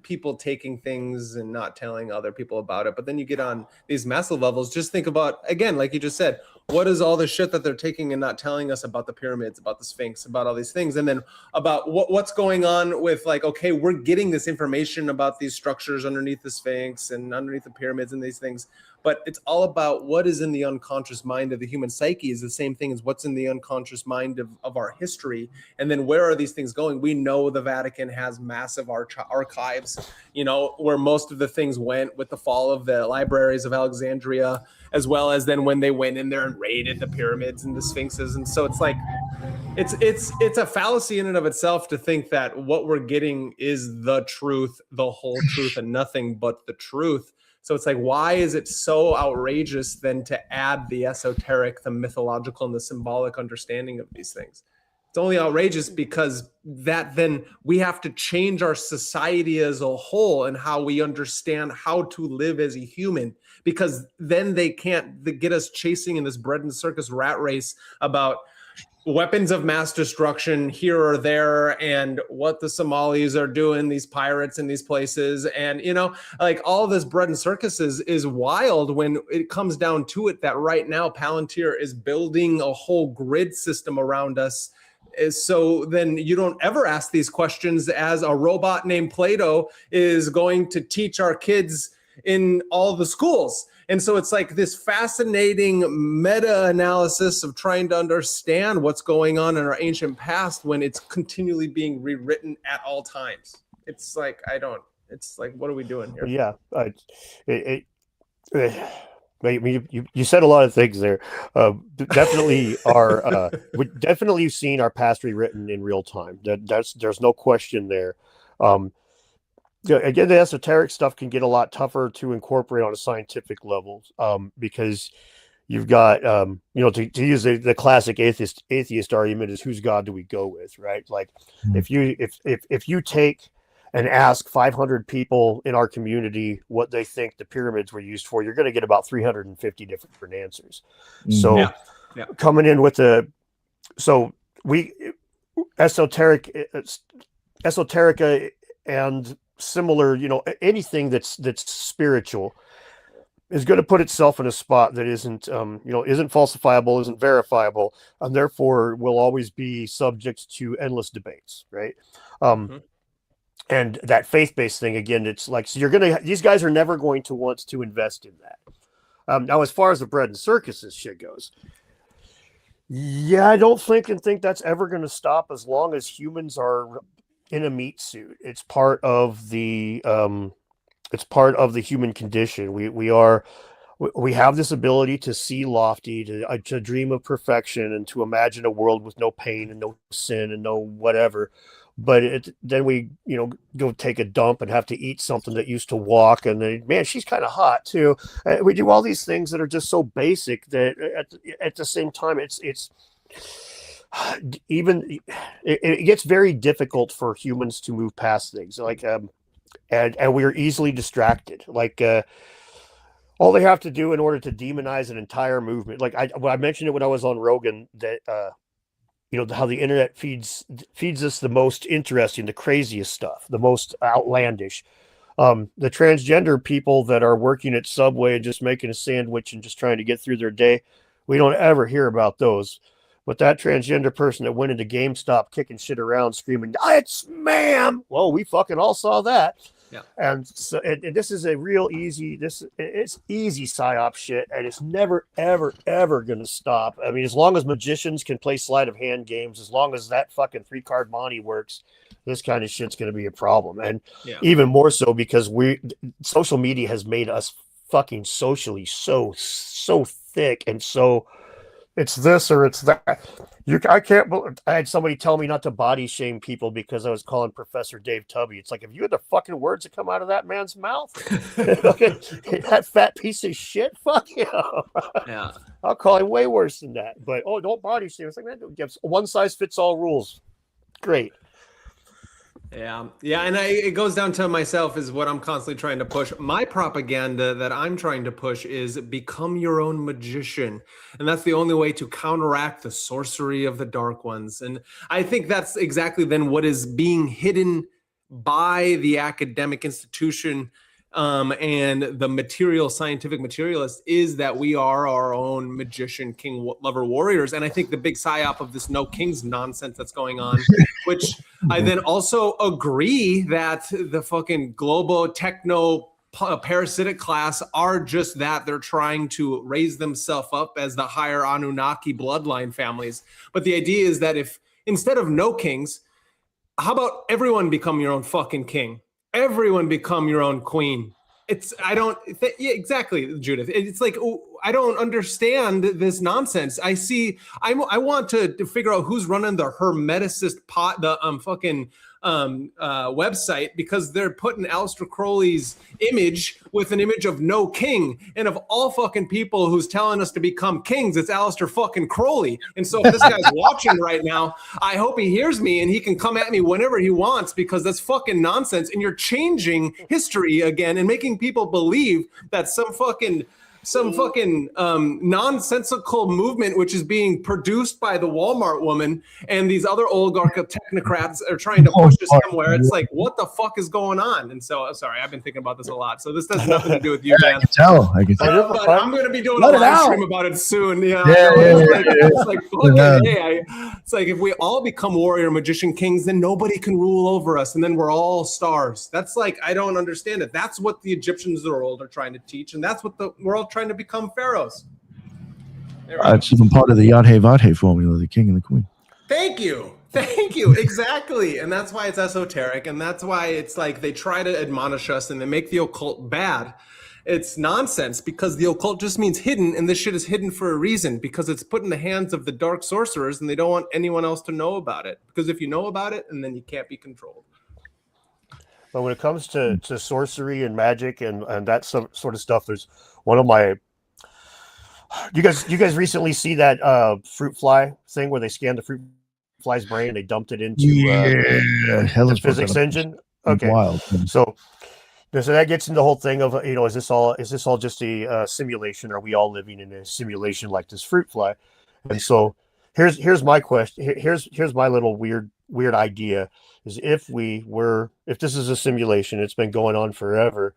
people taking things and not telling other people about it. But then you get on these massive levels. Just think about, again, like you just said, what is all the shit that they're taking and not telling us about the pyramids, about the Sphinx, about all these things, and then about what's going on with like, okay, we're getting this information about these structures underneath the Sphinx and underneath the pyramids and these things, but it's all about what is in the unconscious mind of the human psyche is the same thing as what's in the unconscious mind of our history. And then where are these things going? We know the Vatican has massive archives, you know, where most of the things went with the fall of the libraries of Alexandria, as well as then when they went in there and raided the pyramids and the Sphinxes. And so it's like, it's a fallacy in and of itself to think that what we're getting is the truth, the whole truth, and nothing but the truth. So it's like, why is it so outrageous then to add the esoteric, the mythological, and the symbolic understanding of these things? It's only outrageous because that then we have to change our society as a whole and how we understand how to live as a human, because then they can't get us chasing in this bread and circus rat race about weapons of mass destruction here or there and what the Somalis are doing, these pirates in these places. And, you know, like all this bread and circuses is wild when it comes down to it that right now Palantir is building a whole grid system around us. So then you don't ever ask these questions as a robot named Plato is going to teach our kids in all the schools. And so it's like this fascinating meta-analysis of trying to understand what's going on in our ancient past when it's continually being rewritten at all times. It's like, it's like, what are we doing here? Yeah, you said a lot of things there. Definitely we definitely seen our past rewritten in real time. There's no question there. Again, the esoteric stuff can get a lot tougher to incorporate on a scientific level, because you've got, to use the classic atheist argument is whose God do we go with, right? Like if you take and ask 500 people in our community what they think the pyramids were used for, you're going to get about 350 different answers. So coming in with esoterica and similar, anything that's spiritual is going to put itself in a spot that isn't falsifiable, isn't verifiable, and therefore will always be subject to endless debates, right? And that faith-based thing, again, it's like, so these guys are never going to want to invest in that. Now, as far as the bread and circuses shit goes, yeah, I don't think that's ever going to stop as long as humans are in a meat suit. It's part of the human condition. We have this ability to see lofty, to dream of perfection, and to imagine a world with no pain and no sin and no whatever. But then we go take a dump and have to eat something that used to walk, and then, man, she's kind of hot too. We do all these things that are just so basic that at the same time it's even it gets very difficult for humans to move past things, like and we are easily distracted. Like all they have to do in order to demonize an entire movement, like I mentioned it when I was on Rogan, that how the internet feeds us the most interesting, the craziest stuff, the most outlandish. The transgender people that are working at Subway and just making a sandwich and just trying to get through their day, we don't ever hear about those. But that transgender person that went into GameStop kicking shit around, screaming, "It's ma'am!" Well, we fucking all saw that. Yeah. And so this is a real easy, it's easy psyop shit, and it's never, ever, ever going to stop. I mean, as long as magicians can play sleight of hand games, as long as that fucking 3-card Monty works, this kind of shit's going to be a problem. And even more so because social media has made us fucking socially so thick, and so it's this or it's that. I can't believe I had somebody tell me not to body shame people because I was calling Professor Dave Tubby. It's like, if you had the fucking words that come out of that man's mouth, that fat piece of shit, fuck you. Yeah. I'll call him way worse than that. But don't body shame. It's like, man, one size fits all rules. Great. Yeah. And it goes down to myself is what I'm constantly trying to push. My propaganda that I'm trying to push is become your own magician. And that's the only way to counteract the sorcery of the dark ones. And I think that's exactly then what is being hidden by the academic institution and the scientific materialist is that we are our own magician, king, lover, warriors. And I think the big psyop of this no kings nonsense that's going on, which I then also agree that the fucking global techno parasitic class are just that. They're trying to raise themselves up as the higher Anunnaki bloodline families. But the idea is that if instead of no kings, how about everyone become your own fucking king? Everyone become your own queen. Exactly, Judith. It's like, I don't understand this nonsense. I want to figure out who's running the Hermeticist website, because they're putting Aleister Crowley's image with an image of no king. And of all fucking people who's telling us to become kings, it's Aleister fucking Crowley. And so if this guy's watching right now, I hope he hears me and he can come at me whenever he wants, because that's fucking nonsense. And you're changing history again and making people believe that some fucking nonsensical movement, which is being produced by the Walmart woman and these other oligarchical technocrats are trying to push us somewhere. It's like, what the fuck is going on? And so, sorry, I've been thinking about this a lot. So this has nothing to do with you, Dan. I can tell. But I'm going to be doing a live stream about it soon. It's like if we all become warrior magician kings, then nobody can rule over us, and then we're all stars. That's like, I don't understand it. That's what the Egyptians of the world are trying to teach, and that's what we're all trying to become pharaohs. It's even part of the Yadhe Vadhe formula, the king and the queen. Thank you. Exactly. And that's why it's esoteric, and that's why it's like they try to admonish us and they make the occult bad. It's nonsense, because the occult just means hidden, and this shit is hidden for a reason, because it's put in the hands of the dark sorcerers and they don't want anyone else to know about it, because if you know about it, and then you can't be controlled. But when it comes to sorcery and magic and that sort of stuff, there's one of my. You guys recently see that fruit fly thing where they scanned the fruit fly's brain and they dumped it into the physics engine? Okay, wild. So that gets into the whole thing of, is this all just a simulation? Are we all living in a simulation like this fruit fly? And so here's my question. Here's my little weird idea. Is if this is a simulation, it's been going on forever.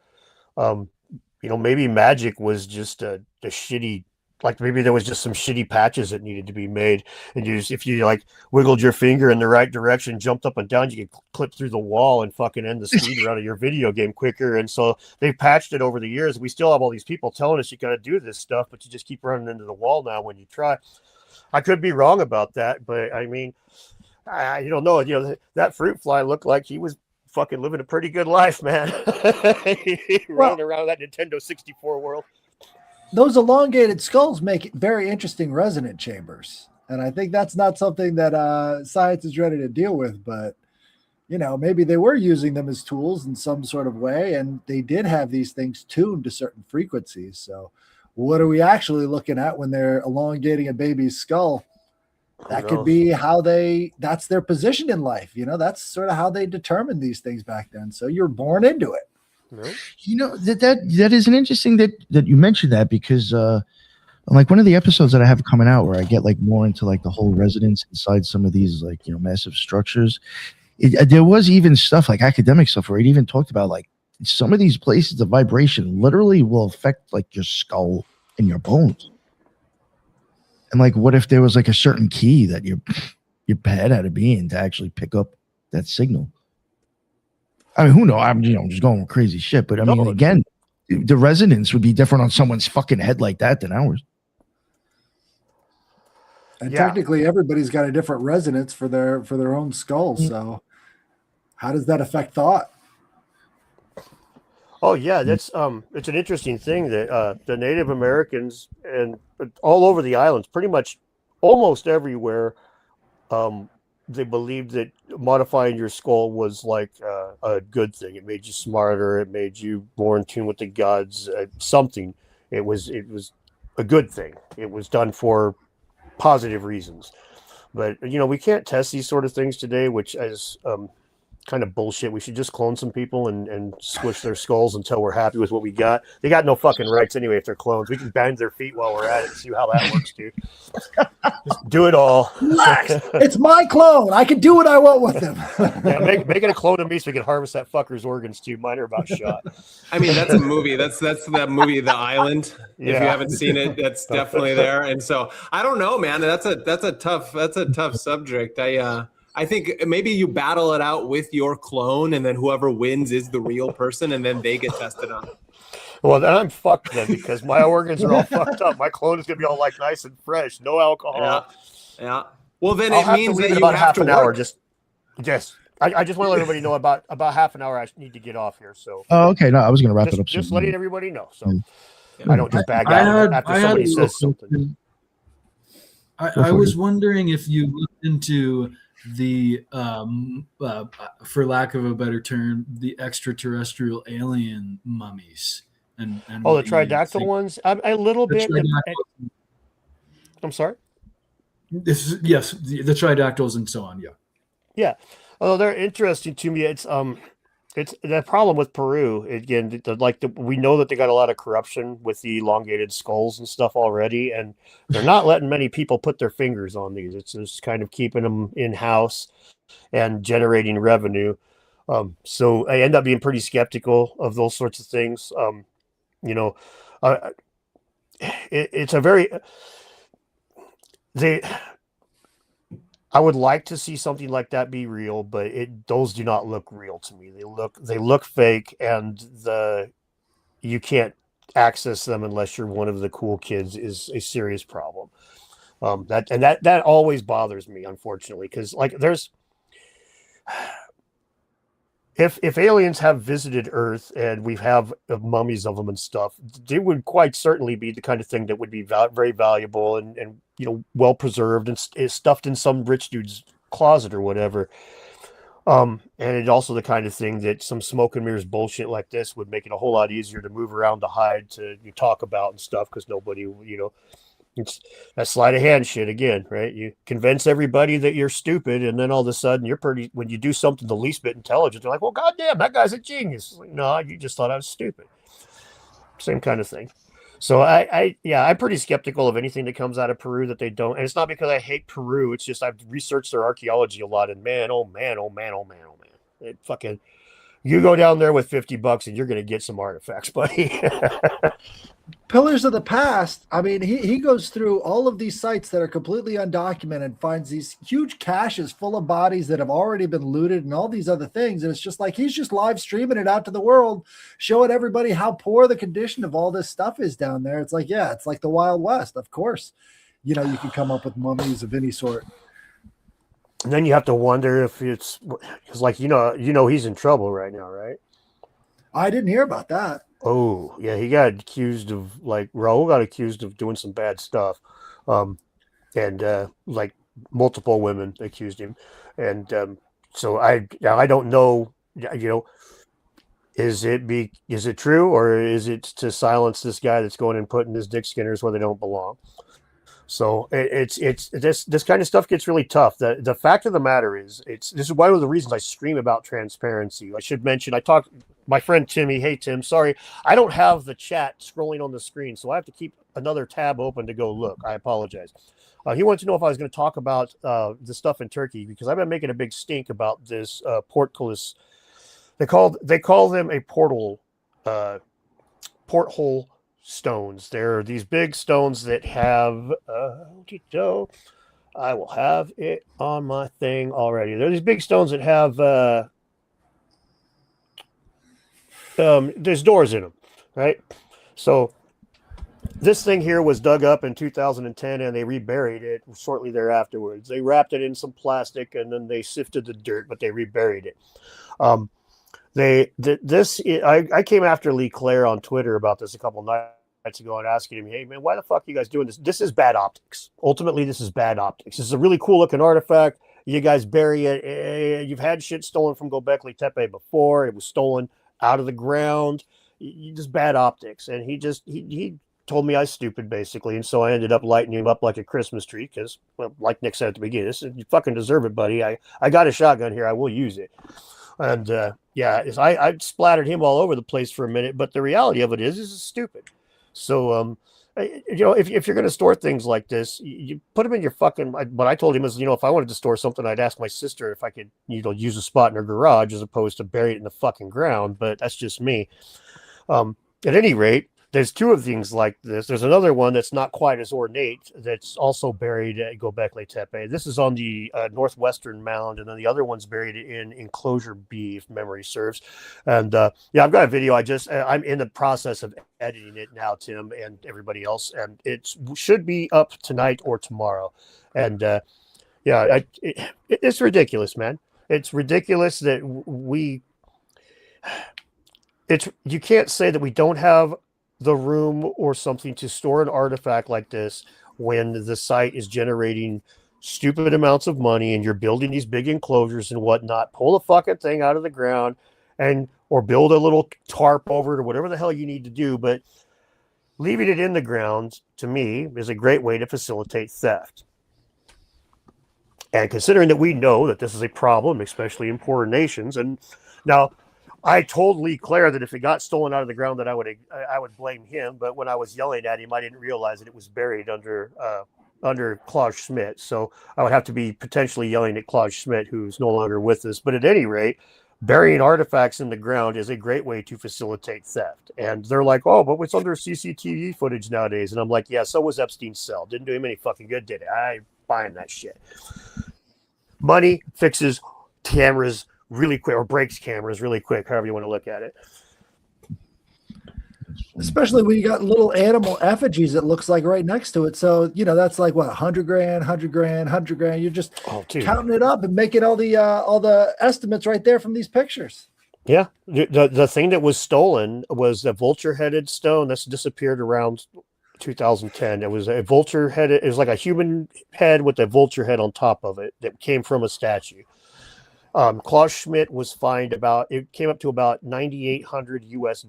Maybe magic was just a shitty, like maybe there was just some shitty patches that needed to be made. And if you like wiggled your finger in the right direction, jumped up and down, you could clip through the wall and fucking end the speed run of your video game quicker. And so they've patched it over the years. We still have all these people telling us you got to do this stuff, but you just keep running into the wall now when you try. I could be wrong about that, but I mean, I don't know. That fruit fly looked like he was fucking living a pretty good life, man. Running around that Nintendo 64 world. Those elongated skulls make very interesting resonant chambers. And I think that's not something that science is ready to deal with. But, maybe they were using them as tools in some sort of way. And they did have these things tuned to certain frequencies. So what are we actually looking at when they're elongating a baby's skull? That could be that's their position in life. That's sort of how they determined these things back then. So you're born into it. That is an interesting that you mentioned that, because like one of the episodes that I have coming out where I get like more into like the whole residence inside some of these like, massive structures. There was even stuff like academic stuff where it even talked about like some of these places, the vibration literally will affect like your skull and your bones. And like, what if there was like a certain key that your head had to be in to actually pick up that signal? I mean, who knows? I'm just going with crazy shit. But I mean, No. again, the resonance would be different on someone's fucking head like that than ours. And Yeah. technically, everybody's got a different resonance for their own skull. Mm. So, how does that affect thought? Oh yeah, that's it's an interesting thing that the Native Americans and all over the islands, pretty much almost everywhere, they believed that modifying your skull was like a good thing. It made you smarter. It made you more in tune with the gods. Something. It was a good thing. It was done for positive reasons. But we can't test these sort of things today, which is kind of bullshit. We should just clone some people and squish their skulls until we're happy with what we got. They got no fucking rights anyway if they're clones. We can bend their feet while we're at it and see how that works, dude. Just do it all. Relax. It's my clone. I can do what I want with them. Yeah, make it a clone of me so we can harvest that fucker's organs too. Mine are about shot. I mean, that's a movie. That's that movie, The Island. If you Yeah. haven't seen it, that's definitely there. And so I don't know, man. That's a tough subject. I think maybe you battle it out with your clone, and then whoever wins is the real person, and then they get tested on. Well, then I'm fucked then because my organs are all fucked up. My clone is gonna be all like nice and fresh, no alcohol. Yeah. Well, then I'll it have means to leave that in you about have half to an hour. work. I just want to let everybody know about half an hour. I need to get off here. So Oh, okay. No, I was going to wrap it up. just soon. letting everybody know. So Yeah. I don't just bag out after somebody says something. I was wondering if you looked into the, for lack of a better term, the extraterrestrial alien mummies. And Oh, the what you tridactyl think. ones? A little The bit. tridactyls. I'm sorry? Yes, the tridactyls and so on. Yeah. Yeah. Oh, they're interesting to me. It's the problem with Peru again. We know that they got a lot of corruption with the elongated skulls and stuff already, and they're not letting many people put their fingers on these. It's just kind of keeping them in house and generating revenue. So I end up being pretty skeptical of those sorts of things. It's a very I would like to see something like that be real, but those do not look real to me. They look fake, and you can't access them unless you're one of the cool kids is a serious problem. That always bothers me, unfortunately, because if aliens have visited Earth and we have mummies of them and stuff, they would quite certainly be the kind of thing that would be very valuable and well preserved and stuffed in some rich dude's closet or whatever. And it's also the kind of thing that some smoke and mirrors bullshit like this would make it a whole lot easier to move around, to hide, to talk about and stuff, because nobody, it's that sleight of hand shit again, right? You convince everybody that you're stupid, and then all of a sudden when you do something the least bit intelligent, they're like, well, goddamn, that guy's a genius. Like, no, you just thought I was stupid. Same kind of thing. So I'm pretty skeptical of anything that comes out of Peru that they don't. And it's not because I hate Peru. It's just I've researched their archaeology a lot, and man, oh man. It fucking, you go down there with $50 and you're going to get some artifacts, buddy. Pillars of the Past. I mean, he goes through all of these sites that are completely undocumented, finds these huge caches full of bodies that have already been looted and all these other things. And it's just like he's just live streaming it out to the world, showing everybody how poor the condition of all this stuff is down there. It's like, yeah, it's like the Wild West. Of course, you can come up with mummies of any sort. And then you have to wonder if it's like, he's in trouble right now, right? I didn't hear about that. Oh, yeah, he got accused of, Raul got accused of doing some bad stuff. And multiple women accused him. And so I don't know, is it true, or is it to silence this guy that's going and putting his dick skinners where they don't belong? So it's this kind of stuff gets really tough. The fact of the matter is, this is one of the reasons I scream about transparency. I should mention, I talked my friend Timmy. Hey Tim, sorry, I don't have the chat scrolling on the screen, so I have to keep another tab open to go look. I apologize. He wanted to know if I was going to talk about the stuff in Turkey, because I've been making a big stink about this portcullis. They call them a porthole stones. There are these big stones that have I will have it on my thing already. There are these big stones that have there's doors in them, right? So this thing here was dug up in 2010, and they reburied it shortly thereafterwards. They wrapped it in some plastic, and then they sifted the dirt, but they reburied it. I came after Lee Claire on Twitter about this a couple nights ago and asking him, hey man, why the fuck are you guys doing this? This is bad optics. Ultimately, this is bad optics. This is a really cool looking artifact. You guys bury it. You've had shit stolen from Göbekli Tepe before. It was stolen out of the ground. Just bad optics. And he told me I was stupid, basically. And so I ended up lighting him up like a Christmas tree because, well, like Nick said at the beginning, you fucking deserve it, buddy. I got a shotgun here. I will use it. And I splattered him all over the place for a minute. But the reality of it is it's stupid. So, if you're going to store things like this, you put them in your fucking. What I told him is, if I wanted to store something, I'd ask my sister if I could, use a spot in her garage as opposed to bury it in the fucking ground. But that's just me. At any rate, there's two of things like this. There's another one that's not quite as ornate that's also buried at Göbekli Tepe. This is on the northwestern mound, and then the other one's buried in enclosure B, if memory serves. And I've got a video. I'm in the process of editing it now, Tim, and everybody else, and it should be up tonight or tomorrow. And it's ridiculous, man. It's ridiculous that you can't say that we don't have the room or something to store an artifact like this when the site is generating stupid amounts of money and you're building these big enclosures and whatnot. Pull the fucking thing out of the ground or build a little tarp over it or whatever the hell you need to do. But leaving it in the ground, to me, is a great way to facilitate theft. And considering that we know that this is a problem, especially in poorer nations, and now I told Lee Claire that if it got stolen out of the ground, that I would blame him. But when I was yelling at him, I didn't realize that it was buried under Klaus Schmidt. So I would have to be potentially yelling at Klaus Schmidt, who's no longer with us. But at any rate, burying artifacts in the ground is a great way to facilitate theft. And they're like, oh, but it's under CCTV footage nowadays. And I'm like, yeah, so was Epstein's cell. Didn't do him any fucking good, did it? I ain't buying that shit. Money fixes cameras really quick, or breaks cameras really quick, however you want to look at it. Especially when you got little animal effigies, it looks like right next to it. So, that's like what, 100 grand, 100 grand, 100 grand. You're just counting it up and making all the estimates right there from these pictures. Yeah. The thing that was stolen was the vulture-headed stone that's disappeared around 2010. It was a vulture head. It was like a human head with a vulture head on top of it that came from a statue. Klaus Schmidt was fined it came up to about $9,800 US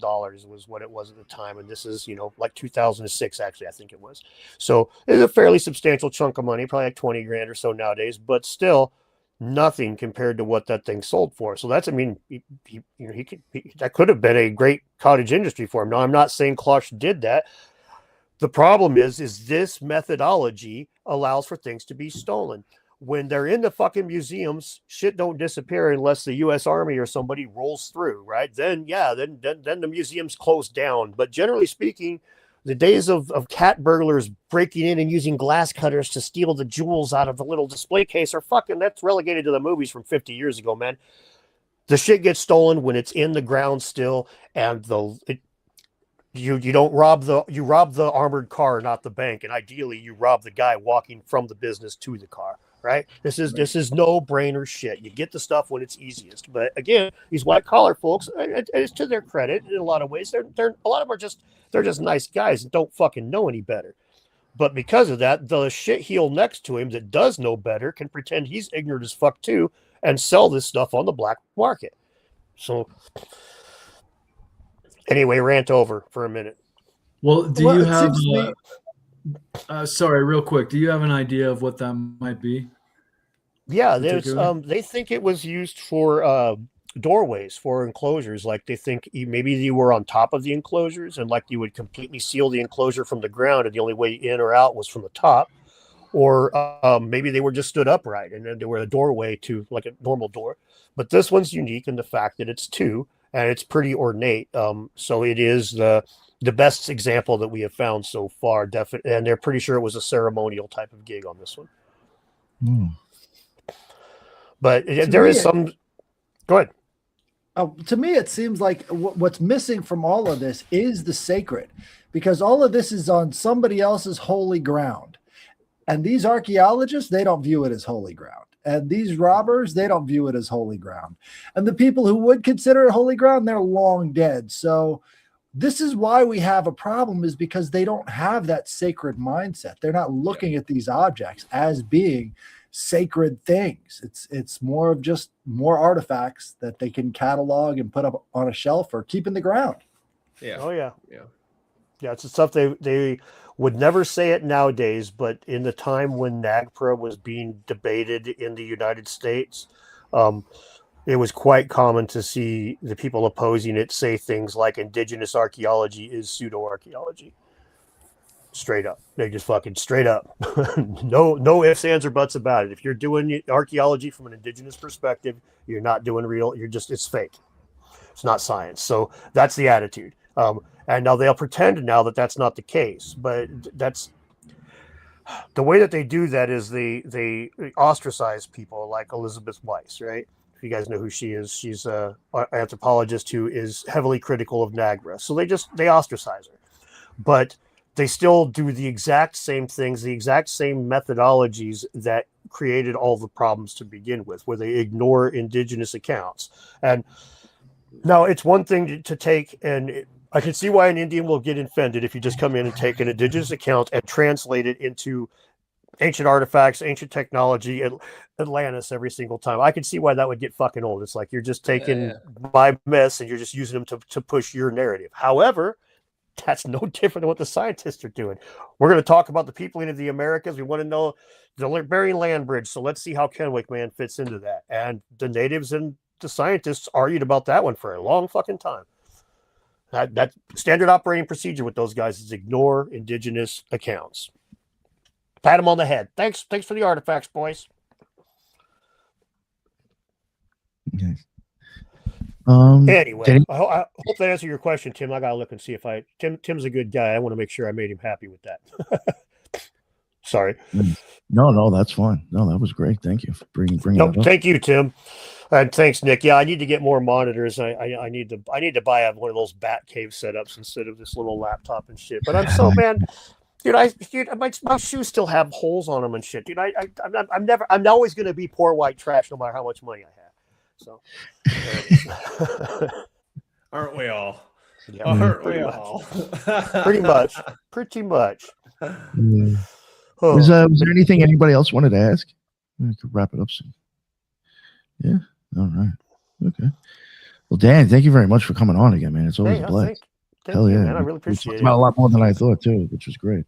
was what it was at the time. And this is, like 2006, actually, I think it was. So it's a fairly substantial chunk of money, probably like 20 grand or so nowadays, but still nothing compared to what that thing sold for. So that's, that could have been a great cottage industry for him. Now, I'm not saying Klaus did that. The problem is this methodology allows for things to be stolen. When they're in the fucking museums, shit don't disappear unless the U.S. Army or somebody rolls through, right? Then the museums close down. But generally speaking, the days of cat burglars breaking in and using glass cutters to steal the jewels out of the little display case that's relegated to the movies from 50 years ago, man. The shit gets stolen when it's in the ground still, and you rob the armored car, not the bank, and ideally you rob the guy walking from the business to the car. Right. This is no brainer shit. You get the stuff when it's easiest. But again, these white collar folks, it's to their credit in a lot of ways. They're a lot of them they're just nice guys and don't fucking know any better. But because of that, the shitheel next to him that does know better can pretend he's ignorant as fuck too and sell this stuff on the black market. So anyway, rant over for a minute. Well, you have? Sorry, real quick. Do you have an idea of what that might be? Yeah, they think it was used for doorways, for enclosures. Like they think maybe you were on top of the enclosures and like you would completely seal the enclosure from the ground and the only way in or out was from the top. Or maybe they were just stood upright and then they were a doorway to like a normal door. But this one's unique in the fact that it's two and it's pretty ornate. So it is the best example that we have found so far. And they're pretty sure it was a ceremonial type of gig on this one. But there is some. Go ahead. To me, it seems like what's missing from all of this is the sacred, because all of this is on somebody else's holy ground. And these archaeologists, they don't view it as holy ground. And these robbers, they don't view it as holy ground. And the people who would consider it holy ground, they're long dead. So this is why we have a problem, is because they don't have that sacred mindset. They're not looking at these objects as being sacred things. It's more of just more artifacts that they can catalog and put up on a shelf or keep in the ground. Yeah. Oh yeah. Yeah. Yeah, it's the stuff they would never say it nowadays, but in the time when NAGPRA was being debated in the United States, it was quite common to see the people opposing it say things like indigenous archaeology is pseudo-archaeology. Straight up. They just fucking straight up. No ifs, ands, or buts about it. If you're doing archaeology from an indigenous perspective, you're not doing real, it's fake. It's not science. So that's the attitude. And now they'll pretend now that that's not the case, but that's the way that they do that is they ostracize people like Elizabeth Weiss, right? If you guys know who she is, she's an anthropologist who is heavily critical of NAGPRA. So they ostracize her, but they still do the exact same things, the exact same methodologies that created all the problems to begin with, where they ignore indigenous accounts. And now it's one thing to take, and I can see why an Indian will get offended if you just come in and take an indigenous account and translate it into ancient artifacts, ancient technology, Atlantis every single time. I can see why that would get fucking old. It's like you're just taking my mess and you're just using them to push your narrative. However, that's no different than what the scientists are doing. We're going to talk about the peopling of the Americas. We want to know the Bering Land Bridge. So let's see how Kennewick Man fits into that. And the natives and the scientists argued about that one for a long fucking time. That standard operating procedure with those guys is ignore indigenous accounts. Pat them on the head. Thanks for the artifacts, boys. Okay. Anyway, I hope that answered your question, Tim. I gotta look and see if Tim's a good guy. I want to make sure I made him happy with that. Sorry. No, that's fine. No, that was great. Thank you for bringing that up. Thank you, Tim. And thanks, Nick. Yeah, I need to get more monitors. I need to buy one of those bat cave setups instead of this little laptop and shit. But I'm so man, dude. My shoes still have holes on them and shit, dude. I'm always gonna be poor white trash no matter how much money I have. So, aren't we all? Yeah, aren't we all? Pretty much. Yeah. Was there anything anybody else wanted to ask? We could wrap it up soon. Yeah. All right. Okay. Well, Dan, thank you very much for coming on again, man. It's always a blast. Hell yeah, man. I really appreciate it. About a lot more than I thought too, which was great.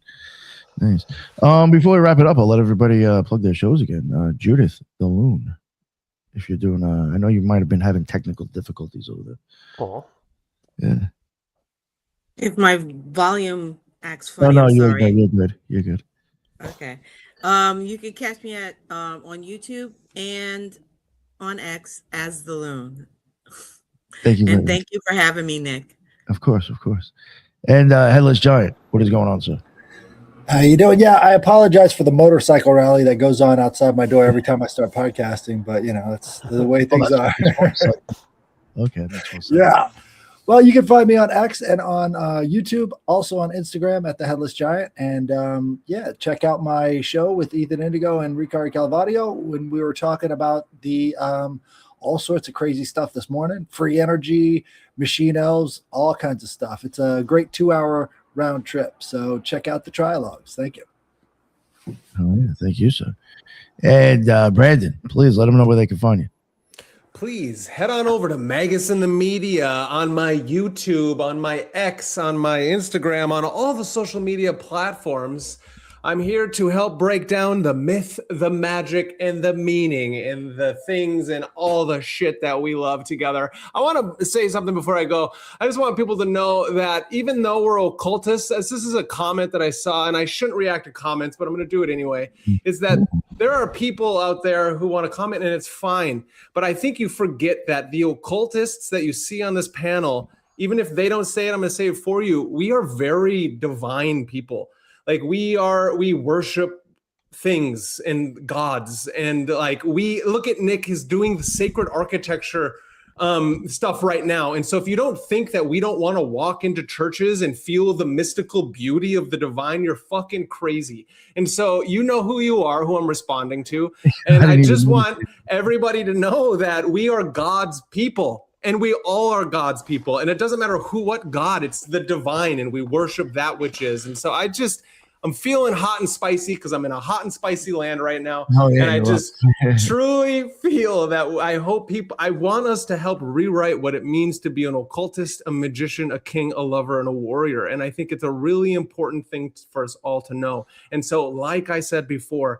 Nice. Before we wrap it up, I'll let everybody plug their shows again. Judith the Loon. If you're doing, I know you might have been having technical difficulties over there. Oh. Yeah. If my volume acts funny, No, I'm you're sorry. good. You're good. Okay. You can catch me at on YouTube and on X as the Loon. Thank you. And thank you for having me, Nick. Of course. And Headless Giant, what is going on, sir? How you doing? Yeah, I apologize for the motorcycle rally that goes on outside my door every time I start podcasting, but that's the way things are. Okay, that's what's yeah. Well, you can find me on X and on YouTube, also on Instagram at the Headless Giant, and check out my show with Ethan Indigo and Ricard Calvadio when we were talking about the all sorts of crazy stuff this morning, free energy, machine elves, all kinds of stuff. It's a great 2-hour round trip. So check out the trilogues. Thank you. Oh, yeah. Thank you, sir. And Brandon, please let them know where they can find you. Please head on over to Magus in the Media on my YouTube, on my X, on my Instagram, on all the social media platforms. I'm here to help break down the myth, the magic, and the meaning, and the things and all the shit that we love together. I want to say something before I go. I just want people to know that even though we're occultists, as this is a comment that I saw, and I shouldn't react to comments, but I'm going to do it anyway, is that there are people out there who want to comment, and it's fine. But I think you forget that the occultists that you see on this panel, even if they don't say it, I'm going to say it for you. We are very divine people. Like we worship things and gods, and like we look at Nick is doing the sacred architecture stuff right now. And so if you don't think that we don't want to walk into churches and feel the mystical beauty of the divine, you're fucking crazy. And so you know who you are, who I'm responding to. And I just want everybody to know that we are God's people. And we all are God's people. And it doesn't matter what God, it's the divine, and we worship that which is. And so I'm feeling hot and spicy because I'm in a hot and spicy land right now. Oh, yeah, and I just truly feel that I want us to help rewrite what it means to be an occultist, a magician, a king, a lover, and a warrior. And I think it's a really important thing for us all to know. And so, like I said before,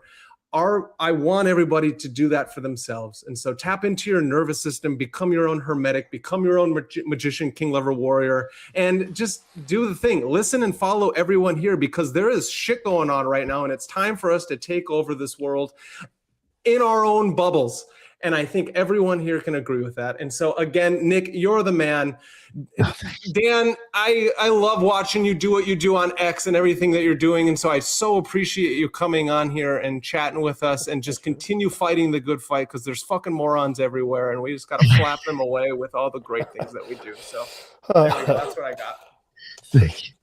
I want everybody to do that for themselves. And so tap into your nervous system, become your own hermetic, become your own magician, king, lover, warrior, and just do the thing. Listen and follow everyone here, because there is shit going on right now. And it's time for us to take over this world in our own bubbles. And I think everyone here can agree with that. And so again, Nick, you're the man. Dan, I love watching you do what you do on X and everything that you're doing. And so I so appreciate you coming on here and chatting with us, and just continue fighting the good fight, because there's fucking morons everywhere, and we just got to flap them away with all the great things that we do. So there we go. That's what I got. Thank you.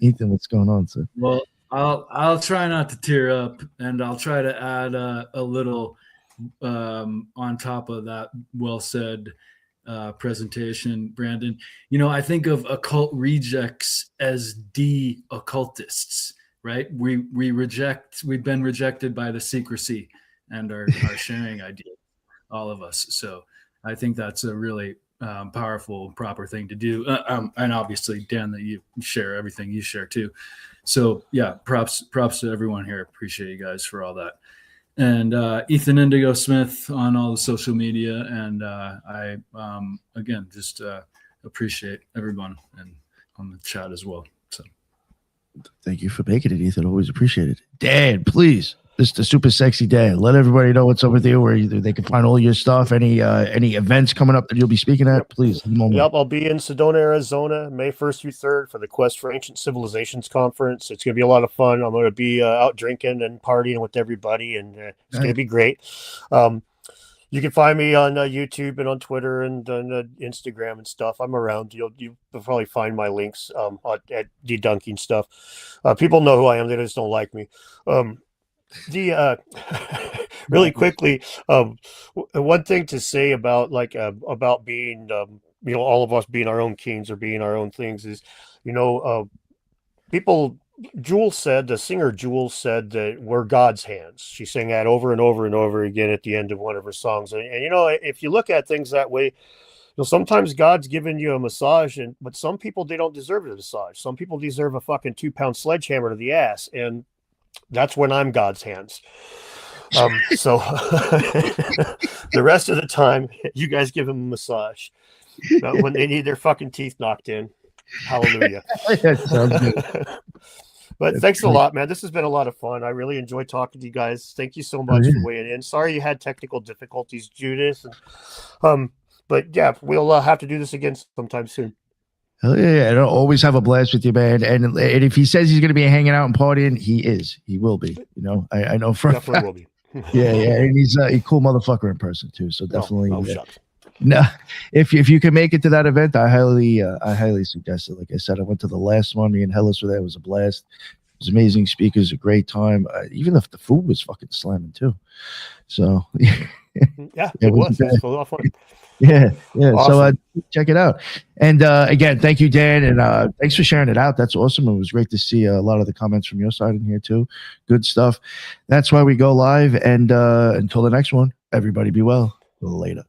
Ethan, what's going on, sir? Well, I'll try not to tear up, and I'll try to add a little on top of that well said presentation, Brandon. I think of occult rejects as de-occultists, right? We've been rejected by the secrecy and are sharing ideas, all of us. So I think that's a really powerful, proper thing to do. And obviously, Dan, that you share everything you share too. So yeah, props to everyone here. Appreciate you guys for all that. And Ethan Indigo Smith on all the social media. And I, again, just appreciate everyone and on the chat as well. So thank you for making it, Ethan. Always appreciate it. Dan, please. This is the Super Sexy Dan. Let everybody know what's over there, where either they can find all your stuff, any events coming up that you'll be speaking at. Please. Yep, I'll be in Sedona, Arizona, May 1st through 3rd for the Quest for Ancient Civilizations conference. It's going to be a lot of fun. I'm going to be out drinking and partying with everybody, and it's going to be great. You can find me on YouTube and on Twitter and on Instagram and stuff. I'm around. You'll probably find my links at Dedunking stuff. People know who I am. They just don't like me. Really quickly, one thing to say about being all of us being our own kings or being our own things is, people. The singer Jules said that we're God's hands. She sang that over and over and over again at the end of one of her songs. And if you look at things that way, sometimes God's giving you a massage, but some people, they don't deserve a massage. Some people deserve a fucking 2-pound sledgehammer to the ass, and that's when I'm God's hands. So the rest of the time, you guys give them a massage. When they need their fucking teeth knocked in, hallelujah. Sounds good. But thanks a lot, man. This has been a lot of fun. I really enjoyed talking to you guys. Thank you so much for weighing in. Sorry you had technical difficulties, Judith. But yeah, we'll have to do this again sometime soon. Hell yeah, and I'll always have a blast with you, man. And if he says he's going to be hanging out and partying, he is. He will be. I know for definitely will be. yeah, and he's a cool motherfucker in person too. So definitely. Shucks. No, if you can make it to that event, I highly suggest it. Like I said, I went to the last one. Me and Hellas were there. It was a blast. It was amazing speakers, a great time. Even if the food was fucking slamming too. So yeah, it was. It was a lot of fun. Yeah. Awesome. So check it out. And again, thank you, Dan, and thanks for sharing it out. That's awesome. It was great to see a lot of the comments from your side in here too. Good stuff. That's why we go live. And until the next one, everybody be well. Later.